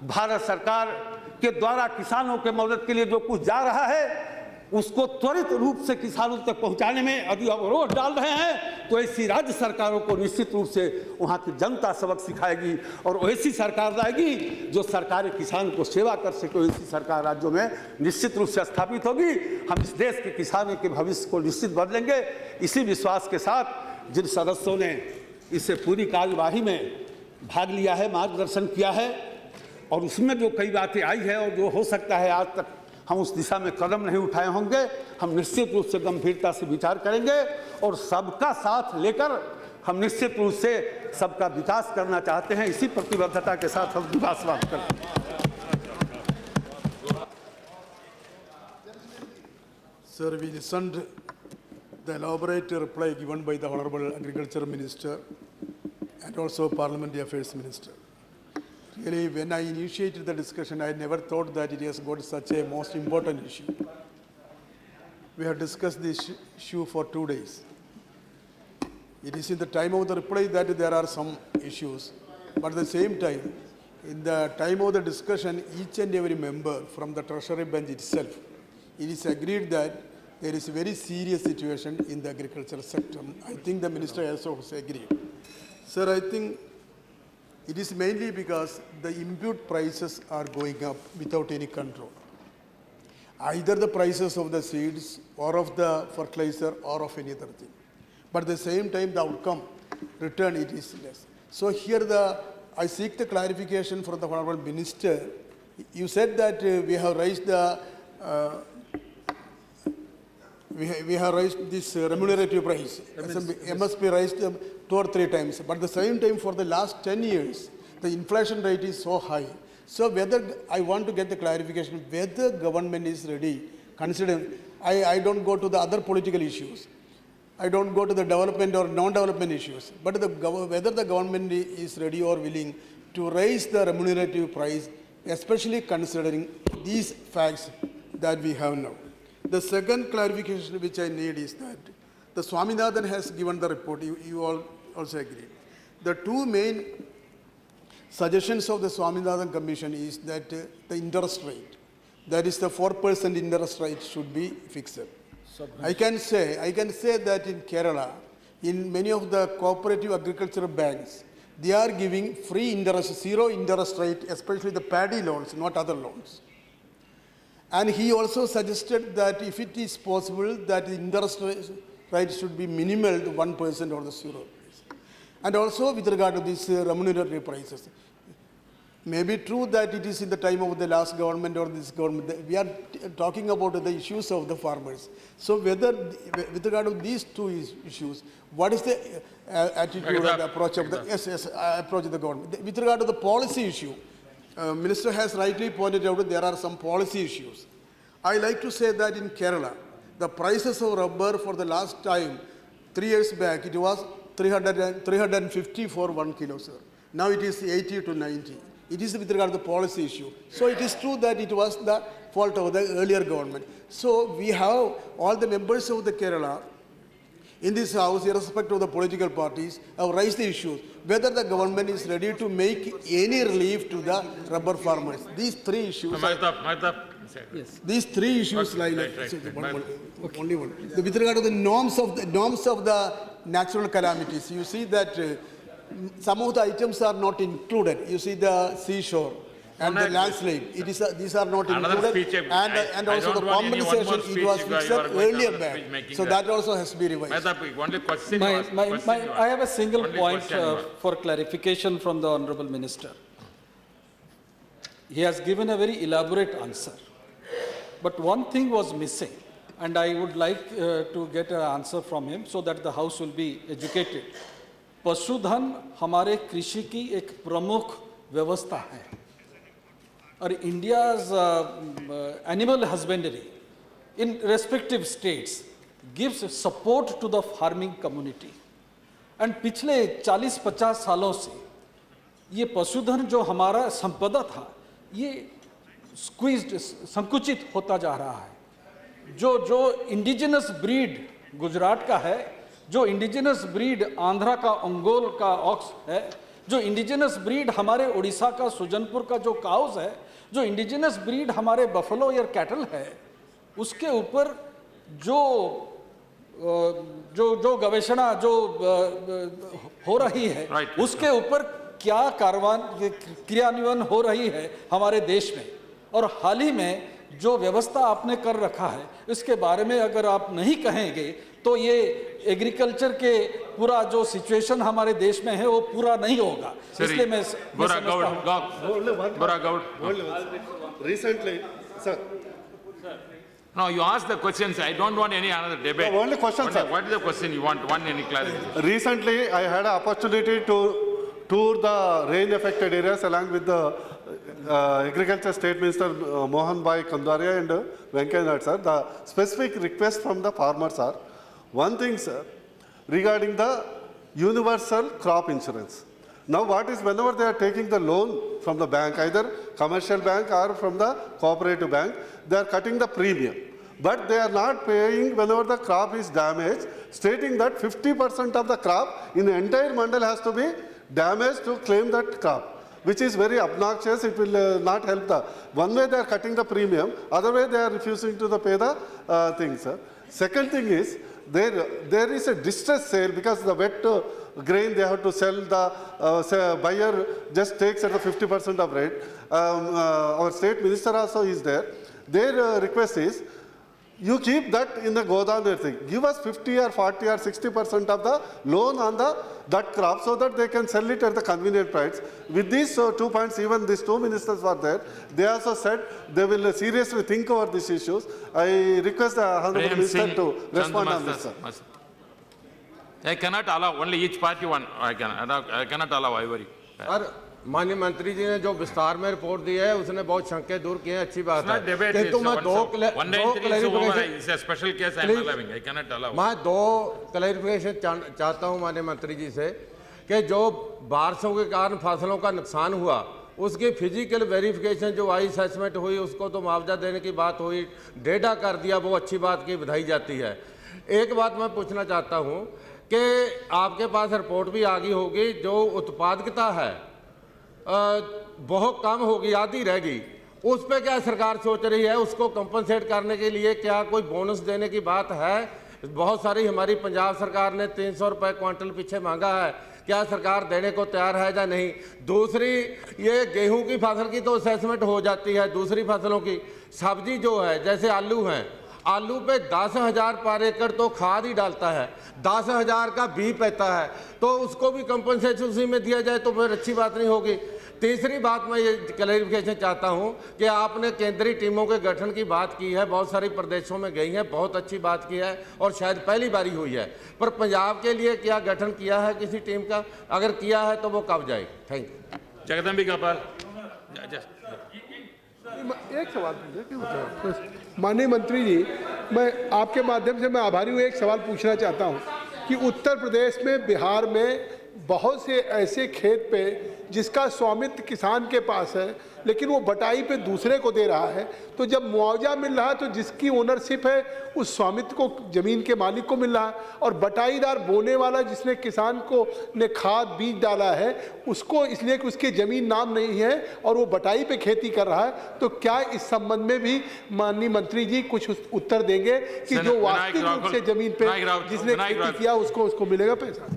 Speaker 2: भारत सरकार के द्वारा किसानों के मदद के लिए जो कुछ जा रहा है उसको त्वरित रूप से किसानों तक पहुंचाने में यदि अवरोध डाल रहे हैं, तो ऐसी राज्य सरकारों को निश्चित रूप से वहां की जनता सबक सिखाएगी। और ऐसी सरकार लाएगी जो सरकारी किसान को सेवा कर सके, ऐसी सरकार राज्यों में निश्चित रूप से स्थापित होगी। हम इस देश के किसानों के भविष्य को निश्चित बदलेंगे। इसी विश्वास के साथ जिन सदस्यों ने इससे पूरी कार्यवाही में भाग लिया है, मार्गदर्शन किया है, और उसमें जो कई बातें आई है और जो हो सकता है आज तक हम उस दिशा में कदम नहीं उठाए होंगे, हम निश्चित रूप से गंभीरता से विचार करेंगे और सबका साथ लेकर हम निश्चित रूप से सबका विकास करना चाहते हैं। इसी प्रतिबद्धता के साथ हम विकासवाद करते हैं।
Speaker 7: Sir, we listened the elaborate reply given by the Honorable Agriculture Minister and also Parliamentary Affairs Minister. Really, when I initiated the discussion, I never thought that it has got such a most important issue. We have discussed this issue for 2 days. It is in the time of the reply that there are some issues, but at the same time, in the time of the discussion, each and every member from the Treasury bench itself, it is agreed that there is a very serious situation in the agricultural sector. I think the minister also agreed. Sir, I think it is mainly because the input prices are going up without any control. Either the prices of the seeds or of the fertilizer or of any other thing. But at the same time, the outcome, return, it is less. So here the I seek the clarification from the Honorable Minister. You said that we have raised the we have raised this remunerative price. MSP raised 2 or 3 times. But at the same time, for the last 10 years, the inflation rate is so high. So whether, I want to get the clarification, whether government is ready, considering, I don't go to the other political issues. I don't go to the development or non-development issues. But whether the government is ready or willing to raise the remunerative price, especially considering these facts that we have now. The second clarification which I need is that the Swaminathan has given the report, you all also agree. The two main suggestions of the Swaminathan Commission is that the interest rate, that is the 4% interest rate, should be fixed. I can say that in Kerala, in many of the cooperative agricultural banks, they are giving free interest, 0 interest rate, especially the paddy loans, not other loans. And he also suggested that if it is possible, that the interest rate should be minimal to 1% or the 0%. And also with regard to these remunerative prices, may be true that it is in the time of the last government or this government. We are talking about the issues of the farmers. So whether, with regard to these two issues, what is the attitude or the approach of the approach of the government? With regard to the policy issue, Minister has rightly pointed out that there are some policy issues. I like to say that in Kerala, the prices of rubber for the last time, 3 years back, it was 350 for 1 kilo, sir. Now it is 80 to 90. It is with regard to the policy issue. So it is true that it was the fault of the earlier government. So we have all the members of the Kerala in this house, irrespective of the political parties, have raised the issues. Whether the government is ready to make any relief to the rubber farmers. These 3 issues.
Speaker 1: Yes.
Speaker 7: These 3 issues lie like only one. With regard to the norms of the natural calamities, you see that some of the items are not included. You see the seashore and the landslide. These are not included. And also the compensation, it was fixed earlier back. So that also has to be revised.
Speaker 8: I have a single point for clarification from the Honorable Minister. He has given a very elaborate answer. But one thing was missing, and I would like to get an answer from him so that the House will be educated. पशुधन हमारे कृषि की एक प्रमुख व्यवस्था है और India's animal husbandry in respective states gives support to the farming community and पिछले 40-50 सालों से ये पशुधन जो हमारा संपदा था ये स्क्वीज्ड संकुचित होता जा रहा है जो इंडिजिनस ब्रीड गुजरात का है जो इंडिजिनस ब्रीड आंध्रा का अंगोल का ऑक्स है जो इंडिजिनस ब्रीड हमारे उड़ीसा का सुजनपुर का जो काउस है जो इंडिजिनस ब्रीड हमारे बफलो या कैटल है उसके ऊपर जो गवेषणा जो हो रही है उसके ऊपर क्या क्रियान्वयन हो रही है हमारे देश में और हाल ही में जो व्यवस्था आपने कर रखा है इसके बारे में अगर आप नहीं कहेंगे तो ये एग्रीकल्चर के पूरा जो सिचुएशन हमारे देश में है वो पूरा नहीं होगा इसलिए मैं
Speaker 9: recently sir
Speaker 4: no you ask the questions I don't want any another debate
Speaker 9: only question sir
Speaker 4: what is the question you want any clarification
Speaker 9: recently I had an opportunity to tour the rain affected areas along with the Agriculture State Minister Mohan Bhai Kandaria and Venkaiah Naidu sir. The specific request from the farmers are, one thing sir, regarding the universal crop insurance. Now what is, whenever they are taking the loan from the bank, either commercial bank or from the cooperative bank, they are cutting the premium. But they are not paying whenever the crop is damaged, stating that 50% of the crop in the entire mandal has to be damaged to claim that crop, which is very obnoxious. It will not help the, one way they are cutting the premium, other way they are refusing to pay the things. Second thing is, there is a distress sale because the wet grain they have to sell, the buyer just takes at the 50% of rate. Our state minister also is there. Their request is, You keep that in the Godavari thing. Give us 50 or 40 or 60% of the loan on that crop so that they can sell it at the convenient price. With these 2 points, even these two ministers were there. They also said they will seriously think over these issues. I request the Honorable Minister to respond on this, sir.
Speaker 4: I cannot allow only each party one. I cannot allow ivory.
Speaker 10: Sir माननीय मंत्री जी ने जो विस्तार में report दी है उसने बहुत शंके दूर किए हैं, अच्छी बात है। किंतु मैं दो क्लैरिफिकेशन चाहता हूं माननीय मंत्री जी से कि जो बारिशों के कारण फसलों का नुकसान हुआ उसकी फिजिकल वेरिफिकेशन जो आई असेसमेंट हुई उसको तो मुआवजा देने की बात हुई, डेटा कर दिया, वो अच्छी बात की बधाई जाती है। एक बात मैं पूछना चाहता हूं कि आपके पास रिपोर्ट भी आ गई होगी, जो उत्पादकता है बहुत कम होगी, आधी रहेगी, उस पे क्या सरकार सोच रही है? उसको कंपनसेट करने के लिए क्या कोई बोनस देने की बात है? बहुत सारी हमारी पंजाब सरकार ने 300 रुपये क्विंटल पीछे मांगा है, क्या सरकार देने को तैयार है या नहीं? दूसरी, ये गेहूं की फसल की तो असेसमेंट हो जाती है, दूसरी फसलों की सब्जी जो है जैसे आलू हैं, आलू पे 10,000 पर एकड़ तो खाद ही डालता है, 10,000 का बी पैता है, तो उसको भी कंपनसेशन उसी में दिया जाए तो फिर अच्छी बात नहीं होगी। तीसरी बात मैं ये क्लैरिफिकेशन चाहता हूँ कि आपने केंद्रीय टीमों के गठन की बात की है, बहुत सारी प्रदेशों में गई हैं, बहुत अच्छी बात की है और शायद पहली बारी हुई है, पर पंजाब के लिए क्या गठन किया है किसी टीम का? अगर किया है तो वो कब जाएगी? Thank you.
Speaker 4: जगदम्बिका पाल।
Speaker 7: एक सवाल माननीय मंत्री जी, मैं आपके माध्यम से मैं आभारी हूँ। एक सवाल पूछना चाहता हूँ कि उत्तर प्रदेश में, बिहार में बहुत से ऐसे खेत पे जिसका स्वामित्व किसान के पास है लेकिन वो बटाई पे दूसरे को दे रहा है, तो जब मुआवजा मिल रहा है तो जिसकी ओनरशिप है उस स्वामित्व को, जमीन के मालिक को मिल रहा है, और बटाईदार बोने वाला जिसने किसान को ने खाद बीज डाला है उसको, इसलिए कि उसकी ज़मीन नाम नहीं है और वो बटाई पे खेती कर रहा है, तो क्या इस संबंध में भी माननीय मंत्री जी कुछ उत्तर देंगे कि जो वास्तविक रूप से जमीन पे जिसने खेती किया उसको मिलेगा पैसा?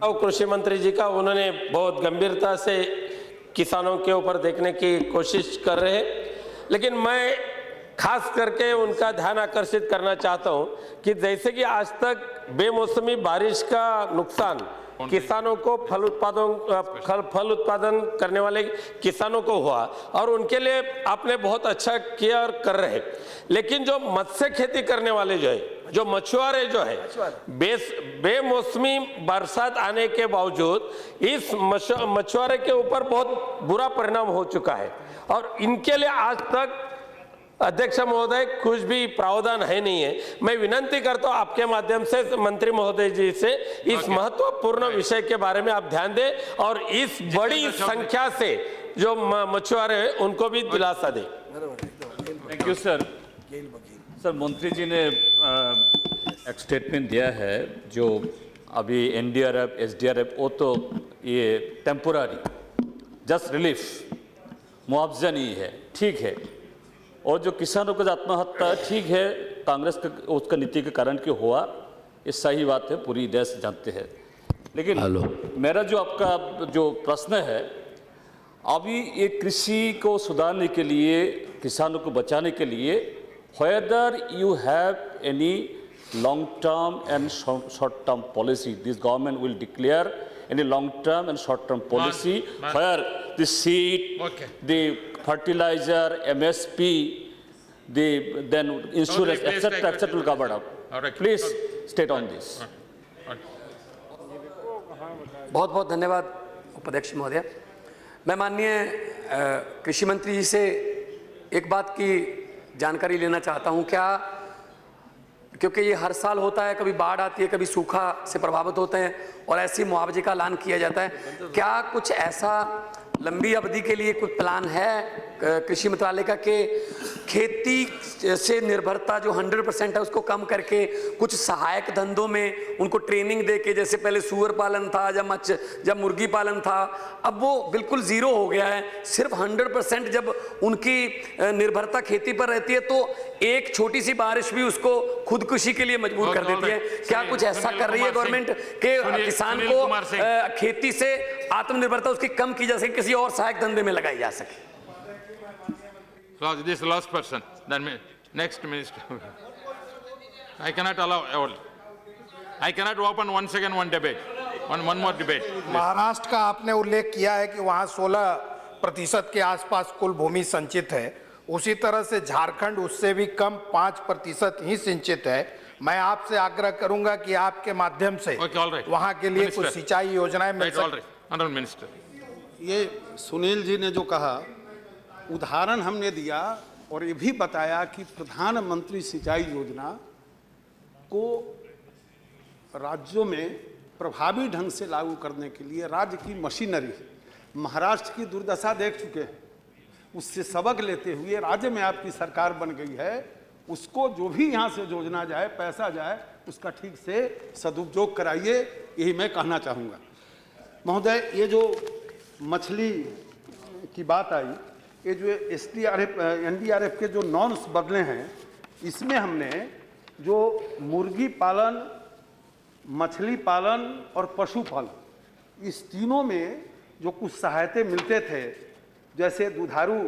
Speaker 11: कृषि मंत्री जी का, उन्होंने बहुत गंभीरता से किसानों के ऊपर देखने की कोशिश कर रहे हैं, लेकिन मैं खास करके उनका ध्यान आकर्षित करना चाहता हूं कि जैसे कि आज तक बेमौसमी बारिश का नुकसान किसानों को फल उत्पादन करने वाले किसानों को हुआ और उनके लिए आपने बहुत अच्छा किया और कर रहे, लेकिन जो मत्स्य खेती करने वाले जो है, जो मछुआरे जो है, बेमौसमी बरसात आने के बावजूद इस मछुआरे के ऊपर बहुत बुरा परिणाम हो चुका है और इनके लिए आज तक अध्यक्ष महोदय कुछ भी प्रावधान है नहीं है। मैं विनंती करता हूं आपके माध्यम से मंत्री महोदय जी से इस महत्वपूर्ण विषय के बारे में आप ध्यान दें और इस बड़ी संख्या से जो मछुआरे हैं उनको भी दिलासा दें।
Speaker 1: Thank you sir. सर, मंत्री जी ने एक स्टेटमेंट दिया है जो अभी NDRF SDRF वो तो ये टेम्पोररी जस्ट रिलीफ, मुआवजा नहीं है, ठीक है, और जो किसानों का आत्महत्या ठीक है, कांग्रेस का उसका नीति के कारण क्यों हुआ, ये सही बात है, पूरी देश जानते हैं, लेकिन मेरा जो आपका जो प्रश्न है, अभी ये कृषि को सुधारने के लिए, किसानों को बचाने के लिए, whether you have any long-term and short-term policy, this government will declare any long-term and short-term policy where the seed, the fertilizer, MSP, then insurance, etc. will cover up. Please state on this.
Speaker 12: बहुत बहुत धन्यवाद उपाध्यक्ष महोदय। मैं माननीय कृषि मंत्री जी से एक बात की जानकारी लेना चाहता हूं, क्या, क्योंकि ये हर साल होता है, कभी बाढ़ आती है, कभी सूखा से प्रभावित होते हैं और ऐसी मुआवजे का ऐलान किया जाता है, क्या कुछ ऐसा लंबी अवधि के लिए कुछ प्लान है कृषि मंत्रालय का कि खेती से निर्भरता जो 100% है उसको कम करके कुछ सहायक धंधों में उनको ट्रेनिंग दे के, जैसे पहले सूअर पालन था जब मुर्गी पालन था, अब वो बिल्कुल जीरो हो गया है, सिर्फ 100% जब उनकी निर्भरता खेती पर रहती है तो एक छोटी सी बारिश भी उसको खुदकुशी के लिए मजबूर कर देती है। क्या कुछ ऐसा कर रही है गवर्नमेंट कि किसान को खेती से आत्मनिर्भरता उसकी कम की जा सके, किसी और सहायक धंधे में लगाई जा सके?
Speaker 4: This last person, then next minister. I cannot allow all. I cannot open one second one debate, one more debate.
Speaker 6: Maharashtra का आपने उल्लेख किया है कि वहाँ 16% के आसपास कुल भूमि संचित है, उसी तरह से झारखंड उससे भी कम 5% ही सिंचित है। मैं आपसे आग्रह करूंगा कि आपके माध्यम से वहाँ के लिए कुछ सिंचाई योजनाएं मिल
Speaker 4: मिनिस्टर।
Speaker 2: ये सुनील जी ने जो कहा, उदाहरण हमने दिया और ये भी बताया कि प्रधानमंत्री सिंचाई योजना को राज्यों में प्रभावी ढंग से लागू करने के लिए राज्य की मशीनरी, महाराष्ट्र की दुर्दशा देख चुके हैं, उससे सबक लेते हुए राज्य में आपकी सरकार बन गई है, उसको जो भी यहाँ से योजना जाए, पैसा जाए, उसका ठीक से सदुपयोग कराइए, यही मैं कहना चाहूँगा। महोदय, ये जो मछली की बात आई, ये जो एनडीआरएफ के जो नॉर्म्स बदले हैं, इसमें हमने जो मुर्गी पालन, मछली पालन और पशुपालन, इस तीनों में जो कुछ सहायते मिलते थे, जैसे दुधारू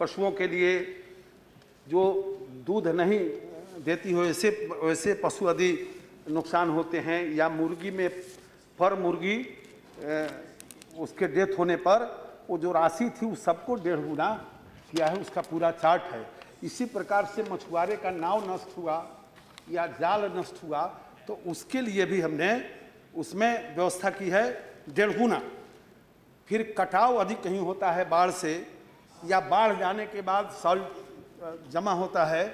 Speaker 2: पशुओं के लिए जो दूध नहीं देती हो वैसे पशु आदि नुकसान होते हैं, या मुर्गी में पर मुर्गी उसके डेथ होने पर वो जो राशि थी उस सबको 1.5 गुना किया है, उसका पूरा चार्ट है। इसी प्रकार से मछुआरे का नाव नष्ट हुआ या जाल नष्ट हुआ तो उसके लिए भी हमने उसमें व्यवस्था की है 1.5 गुना। फिर कटाव अधिक कहीं होता है बाढ़ से, या बाढ़ जाने के बाद सॉल्ट जमा होता है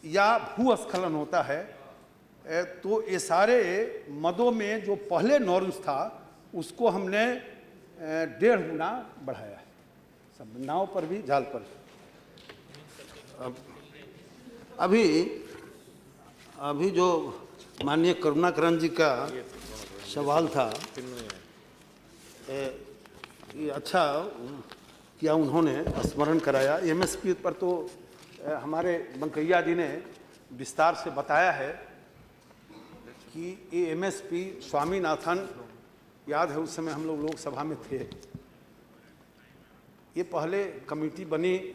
Speaker 2: या भूस्खलन होता है, तो ये सारे मदों में जो पहले नॉर्म्स था उसको हमने 1.5 गुना बढ़ाया है, सब नाव पर भी जाल पर भी। अभी जो माननीय करुणाकरण जी का सवाल था, ये अच्छा किया उन्होंने स्मरण कराया। एमएसपी पर तो हमारे वेंकैया जी ने विस्तार से बताया है कि ये एमएसपी स्वामीनाथन, याद है उस समय हम लोग लोकसभा में थे, ये पहले कमेटी बनी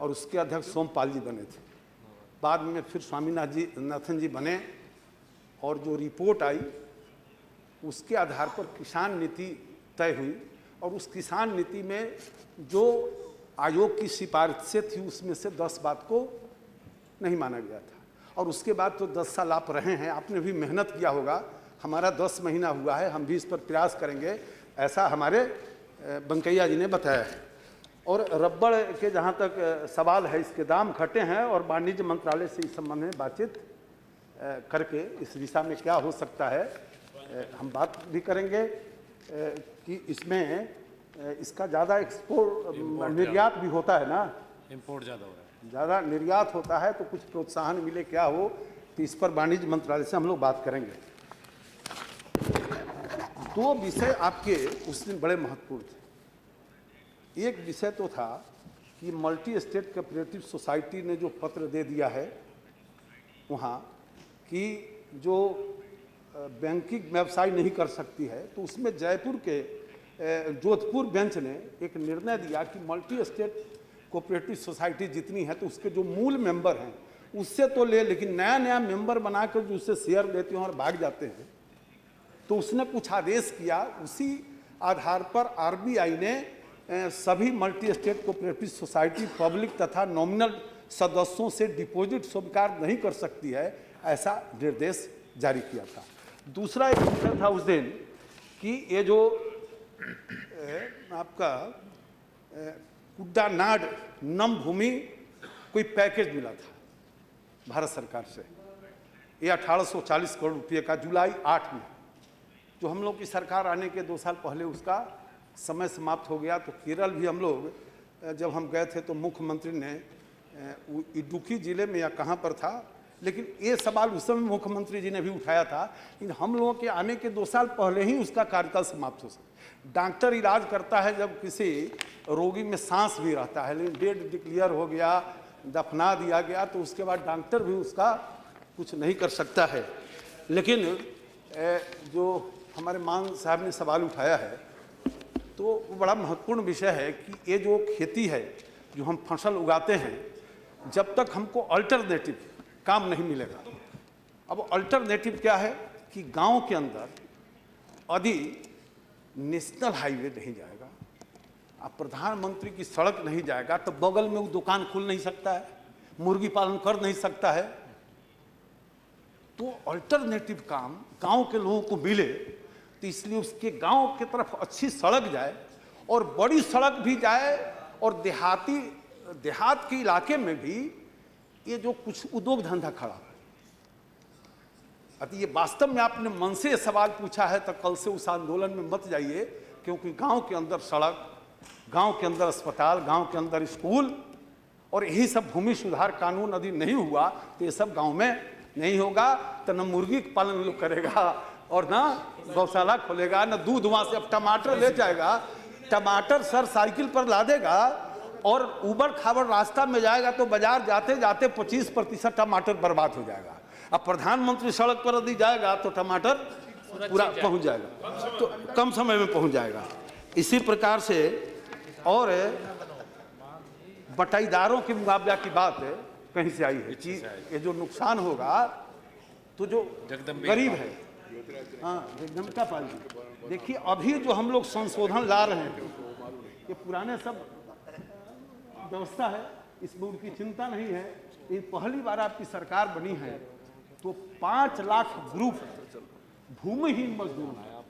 Speaker 2: और उसके अध्यक्ष सोमपाल जी बने थे, बाद में फिर स्वामीनाथन जी बने, और जो रिपोर्ट आई उसके आधार पर किसान नीति तय हुई, और उस किसान नीति में जो आयोग की सिफारिशें थी उसमें से 10 बात को नहीं माना गया था, और उसके बाद तो 10 साल आप रहे हैं, आपने भी मेहनत किया होगा, हमारा 10 महीना हुआ है, हम भी इस पर प्रयास करेंगे, ऐसा हमारे वेंकैया जी ने बताया है। और रबड़ के जहाँ तक सवाल है, इसके दाम घटे हैं और वाणिज्य मंत्रालय से इस संबंध में बातचीत करके इस दिशा में क्या हो सकता है हम बात भी करेंगे कि इसमें इसका ज़्यादा एक्सपोर्ट निर्यात भी होता है ना,
Speaker 3: इंपोर्ट ज़्यादा हो रहा है,
Speaker 2: ज़्यादा निर्यात होता है, तो कुछ प्रोत्साहन मिले, क्या हो, तो इस पर वाणिज्य मंत्रालय से हम लोग बात करेंगे। 2 विषय आपके उस दिन बड़े महत्वपूर्ण थे। एक विषय तो था कि मल्टी स्टेट कोऑपरेटिव सोसाइटी ने जो पत्र दे दिया है वहाँ कि जो बैंकिंग व्यवसाय नहीं कर सकती है, तो उसमें जयपुर के जोधपुर बेंच ने एक निर्णय दिया कि मल्टी स्टेट कोऑपरेटिव सोसाइटी जितनी है तो उसके जो मूल मेंबर हैं उससे तो ले, लेकिन नया नया मेंबर बनाकर जो उससे शेयर लेते हैं और भाग जाते हैं, तो उसने कुछ आदेश किया। उसी आधार पर आरबीआई ने सभी multi state cooperative society public तथा नॉमिनल सदस्यों से डिपॉजिट स्वीकार नहीं कर सकती है, ऐसा निर्देश जारी किया था। दूसरा एक विषय था उस दिन कि ये जो आपका कुड्डानाड नम भूमि कोई पैकेज मिला था भारत सरकार से, ये 1840 करोड़ रुपये का, जुलाई 8 में, जो हम लोग की सरकार आने के 2 साल पहले उसका समय समाप्त हो गया। तो केरल भी हम लोग जब हम गए थे तो मुख्यमंत्री ने इडुक्की जिले में या कहाँ पर था, लेकिन ये सवाल उस समय मुख्यमंत्री जी ने भी उठाया था, लेकिन हम लोगों के आने के 2 साल पहले ही उसका कार्यकाल समाप्त हो सकता। डॉक्टर इलाज करता है जब किसी रोगी में सांस भी रहता है, लेकिन डेड डिक्लेयर हो गया, दफना दिया गया, तो उसके बाद डॉक्टर भी उसका कुछ नहीं कर सकता है। लेकिन जो हमारे मान साहब ने सवाल उठाया है, तो वो बड़ा महत्वपूर्ण विषय है कि ये जो खेती है जो हम फसल उगाते हैं, जब तक हमको अल्टरनेटिव काम नहीं मिलेगा। अब अल्टरनेटिव क्या है कि गांव के अंदर यदि नेशनल हाईवे नहीं जाएगा, अब प्रधानमंत्री की सड़क नहीं जाएगा, तो बगल में वो दुकान खुल नहीं सकता है, मुर्गी पालन कर नहीं सकता है। तो अल्टरनेटिव काम गांव के लोगों को मिले, तो इसलिए उसके गांव की तरफ अच्छी सड़क जाए और बड़ी सड़क भी जाए, और देहात के इलाके में भी ये जो कुछ उद्योग धंधा खड़ा है। अतः ये वास्तव में आपने मन से सवाल पूछा है, तो कल से उस आंदोलन में मत जाइए, क्योंकि गांव के अंदर सड़क, गांव के अंदर अस्पताल, गांव के अंदर स्कूल, और यही सब भूमि सुधार कानून यदि नहीं हुआ तो ये सब गांव में नहीं होगा। तो न मुर्गी पालन लोग करेगा और ना गौशाला खोलेगा, न दूध वहां से। अब टमाटर ले जाएगा, टमाटर सर साइकिल पर ला देगा और उबड़ खाबड़ रास्ता में जाएगा, तो बाजार जाते जाते 25% टमाटर बर्बाद हो जाएगा। अब प्रधानमंत्री सड़क पर यदि जाएगा तो टमाटर पूरा पहुंच जाएगा, तो कम समय में पहुंच जाएगा। इसी प्रकार से और बटाईदारों के मुआवजा की बात कहीं से आई है कि ये जो नुकसान होगा, तो जो गरीब है, हाँ जगदम्बिका पाल जी, देखिए अभी जो हम लोग संशोधन ला रहे हैं, ये पुराने सब व्यवस्था है, इसमें उनकी चिंता नहीं है। ये पहली बार आपकी सरकार बनी है, तो 5 लाख ग्रुप भूमिहीन मजदूर है,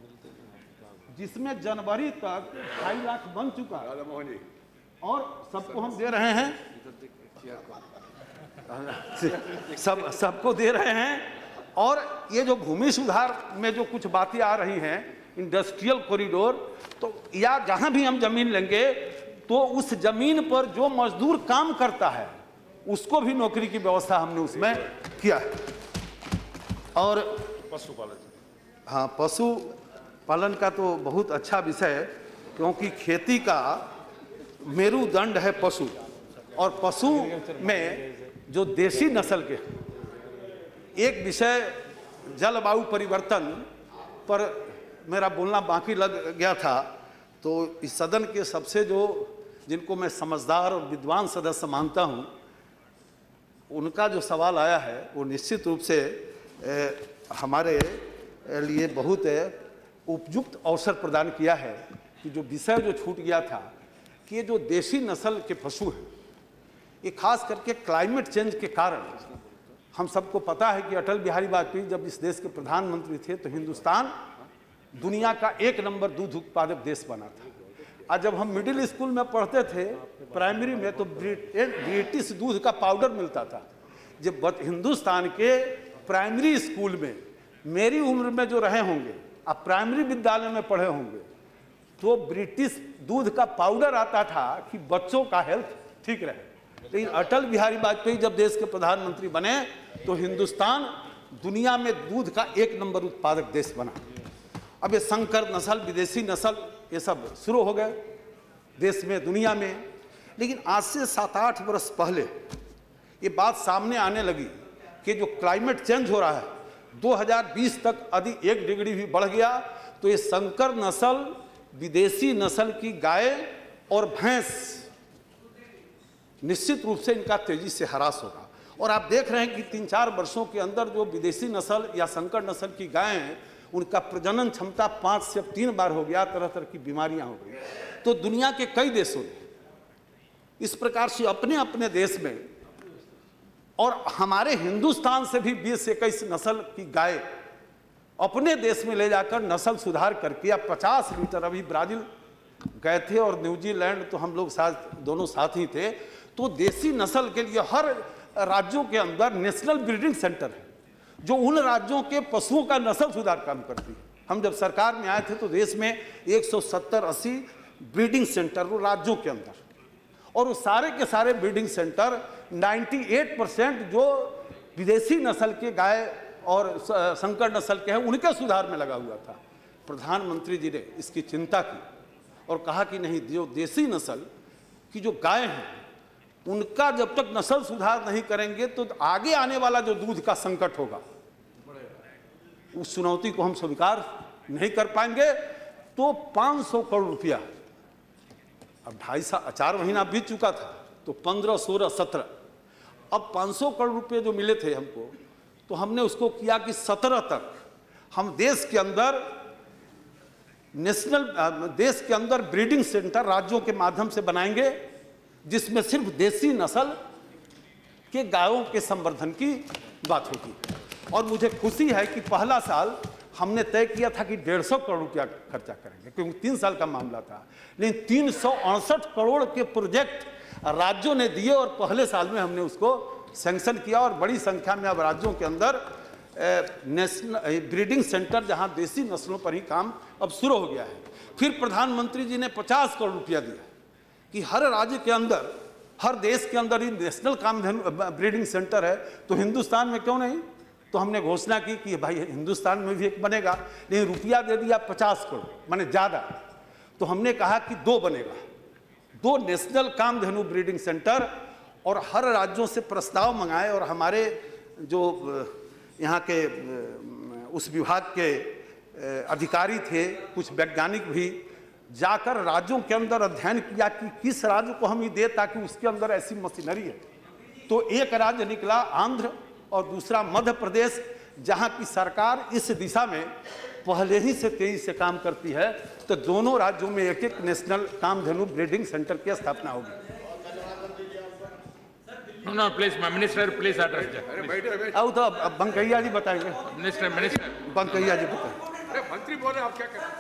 Speaker 2: जिसमें जनवरी तक 2.5 लाख बन चुका है, और सबको हम दे रहे हैं, सबको दे रहे हैं। और ये जो भूमि सुधार में जो कुछ बातें आ रही हैं, इंडस्ट्रियल कॉरिडोर, तो या जहां भी हम जमीन लेंगे, तो उस जमीन पर जो मजदूर काम करता है उसको भी नौकरी की व्यवस्था हमने उसमें किया है। और पशुपालन, हाँ पशुपालन का तो बहुत अच्छा विषय है, क्योंकि खेती का मेरुदंड है पशु, और पशु में जो देसी नस्ल के, एक विषय जलवायु परिवर्तन पर मेरा बोलना बाकी लग गया था, तो इस सदन के सबसे जिनको मैं समझदार और विद्वान सदस्य मानता हूं, उनका जो सवाल आया है वो निश्चित रूप से हमारे लिए बहुत उपयुक्त अवसर प्रदान किया है कि जो विषय जो छूट गया था कि ये जो देसी नस्ल के पशु हैं, ये खास करके क्लाइमेट चेंज के कारण, हम सबको पता है कि अटल बिहारी वाजपेयी जब इस देश के प्रधानमंत्री थे तो हिंदुस्तान दुनिया का 1 नंबर दूध उत्पादक देश बना था। और जब हम मिडिल स्कूल में पढ़ते थे प्राइमरी में, तो ब्रिटिश दूध का पाउडर मिलता था। जब हिंदुस्तान के प्राइमरी स्कूल में मेरी उम्र में जो रहे होंगे, आप प्राइमरी विद्यालय में पढ़े होंगे, तो ब्रिटिश दूध का पाउडर आता था कि बच्चों का हेल्थ ठीक रहे। लेकिन अटल बिहारी वाजपेयी जब देश के प्रधानमंत्री बने तो हिंदुस्तान दुनिया में दूध का 1 नंबर उत्पादक देश बना। अब ये संकर नस्ल, विदेशी नस्ल, ये सब शुरू हो गए देश में, दुनिया में। लेकिन आज से 7-8 वर्ष पहले ये बात सामने आने लगी कि जो क्लाइमेट चेंज हो रहा है, 2020 तक यदि 1 डिग्री भी बढ़ गया तो ये संकर नस्ल, विदेशी नस्ल की गाय और भैंस निश्चित रूप से इनका तेजी से ह्रास होगा। और आप देख रहे हैं कि 3-4 वर्षों के अंदर जो विदेशी नस्ल या संकर नस्ल की गायें हैं, उनका प्रजनन क्षमता 5 से 3 बार हो गया, तरह तरह की बीमारियां हो गई। तो दुनिया के कई देशों ने इस प्रकार से अपने अपने देश में, और हमारे हिंदुस्तान से भी 20-21 नस्ल की गाय अपने देश में ले जाकर नस्ल सुधार करके, या 50 लीटर, अभी ब्राजील गए थे और न्यूजीलैंड, तो हम लोग साथ दोनों साथ ही थे, तो देसी नस्ल के लिए हर राज्यों के अंदर नेशनल ब्रीडिंग सेंटर है, जो उन राज्यों के पशुओं का नस्ल सुधार काम करती है। हम जब सरकार में आए थे तो देश में 170-80 ब्रीडिंग सेंटर वो राज्यों के अंदर, और वो सारे के सारे ब्रीडिंग सेंटर 98% जो विदेशी नस्ल के गाय और संकर नस्ल के हैं उनके सुधार में लगा हुआ था। प्रधानमंत्री जी ने इसकी चिंता की और कहा कि नहीं, जो देसी नस्ल की जो गाय हैं उनका जब तक नस्ल सुधार नहीं करेंगे तो आगे आने वाला जो दूध का संकट होगा उस चुनौती को हम स्वीकार नहीं कर पाएंगे। तो 500 करोड़ रुपया, अब 2.5-4 महीना बीत चुका था, तो 15, 16, 17, अब 500 करोड़ रुपए जो मिले थे हमको, तो हमने उसको किया कि 17 तक हम देश के अंदर ब्रीडिंग सेंटर राज्यों के माध्यम से बनाएंगे, जिसमें सिर्फ देसी नस्ल के गायों के संवर्धन की बात होगी। और मुझे खुशी है कि पहला साल हमने तय किया था कि 150 करोड़ रुपया खर्चा करेंगे, क्योंकि 3 साल का मामला था, लेकिन 368 करोड़ के प्रोजेक्ट राज्यों ने दिए और पहले साल में हमने उसको सैंक्शन किया। और बड़ी संख्या में अब राज्यों के अंदर नेशनल ब्रीडिंग सेंटर, जहां देसी नस्लों पर ही काम अब शुरू हो गया है। फिर प्रधानमंत्री जी ने 50 करोड़ रुपया दिया कि हर राज्य के अंदर, हर देश के अंदर ही नेशनल कामधेनु ब्रीडिंग सेंटर है, तो हिंदुस्तान में क्यों नहीं? तो हमने घोषणा की कि भाई हिंदुस्तान में भी एक बनेगा, लेकिन रुपया दे दिया 50 करोड़, माने ज़्यादा। तो हमने कहा कि 2 बनेगा, 2 नेशनल कामधेनु ब्रीडिंग सेंटर, और हर राज्यों से प्रस्ताव मंगाए। और हमारे जो यहाँ के उस विभाग के अधिकारी थे, कुछ वैज्ञानिक भी जाकर राज्यों के अंदर अध्ययन किया कि किस राज्य को हम ये दे ताकि उसके अंदर ऐसी मशीनरी है। तो एक राज्य निकला आंध्र और दूसरा मध्य प्रदेश, जहाँ की सरकार इस दिशा में पहले ही से तेजी से काम करती है। तो दोनों राज्यों में एक एक नेशनल कामधेनु ब्रीडिंग सेंटर की स्थापना होगी।
Speaker 4: No, please, minister, please address.
Speaker 2: अब तो बंकैया जी बताएंगे।
Speaker 4: Minister,
Speaker 2: बंकैया जी बताएंगे।
Speaker 4: अरे मंत्री बोल रहे, आप क्या कर रहे हैं?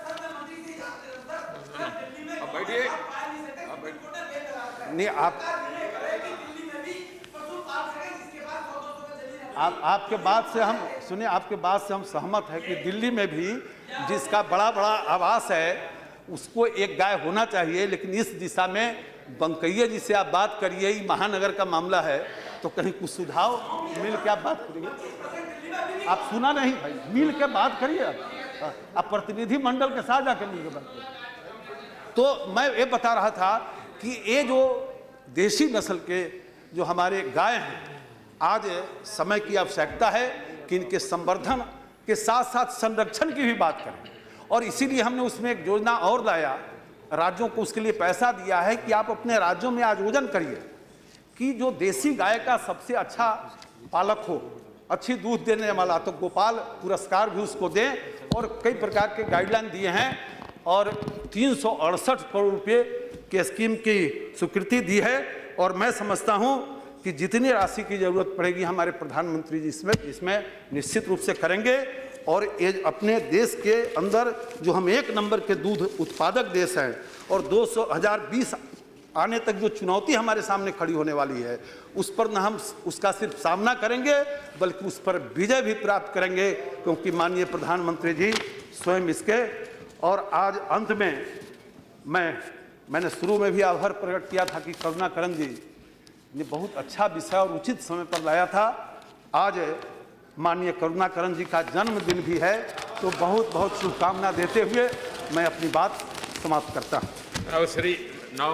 Speaker 4: आप बैठिए।
Speaker 2: नहीं, आपके बात से हम सुनिए, आपके बात से हम सहमत है कि दिल्ली में भी जिसका बड़ा बड़ा आवास है उसको एक गाय होना चाहिए, लेकिन इस दिशा में बंकैया जी से आप बात करिए, ये महानगर का मामला है, तो कहीं कुछ सुझाव मिल के आप बात करिए। आप सुना नहीं भाई, मिल के बात करिए, आप प्रतिनिधि मंडल के साथ जाकर मिल के बात करिए। तो मैं ये बता रहा था कि ये जो देसी नस्ल के जो हमारे गाय हैं, आज समय की आवश्यकता है कि इनके संवर्धन के साथ साथ संरक्षण की भी बात करें। और इसीलिए हमने उसमें एक योजना और लाया, राज्यों को उसके लिए पैसा दिया है कि आप अपने राज्यों में आयोजन करिए कि जो देसी गाय का सबसे अच्छा पालक हो, अच्छी दूध देने वाला, तो गोपाल पुरस्कार भी उसको दें। और कई प्रकार के गाइडलाइन दिए हैं और 368 करोड़ रुपये के स्कीम की स्वीकृति दी है। और मैं समझता हूं कि जितनी राशि की जरूरत पड़ेगी हमारे प्रधानमंत्री जी इसमें निश्चित रूप से करेंगे। और ये अपने देश के अंदर जो हम 1 नंबर के दूध उत्पादक देश हैं, और 2020 आने तक जो चुनौती हमारे सामने खड़ी होने वाली है, उस पर न हम उसका सिर्फ सामना करेंगे बल्कि उस पर विजय भी प्राप्त करेंगे, क्योंकि माननीय प्रधानमंत्री जी स्वयं इसके। और आज अंत में मैंने शुरू में भी आभार प्रकट किया था कि करुणाकरण जी ने बहुत अच्छा विषय और उचित समय पर लाया था। आज माननीय करुणाकरण जी का जन्मदिन भी है, तो बहुत बहुत शुभकामना देते हुए मैं अपनी बात समाप्त करता हूँ।
Speaker 4: Now,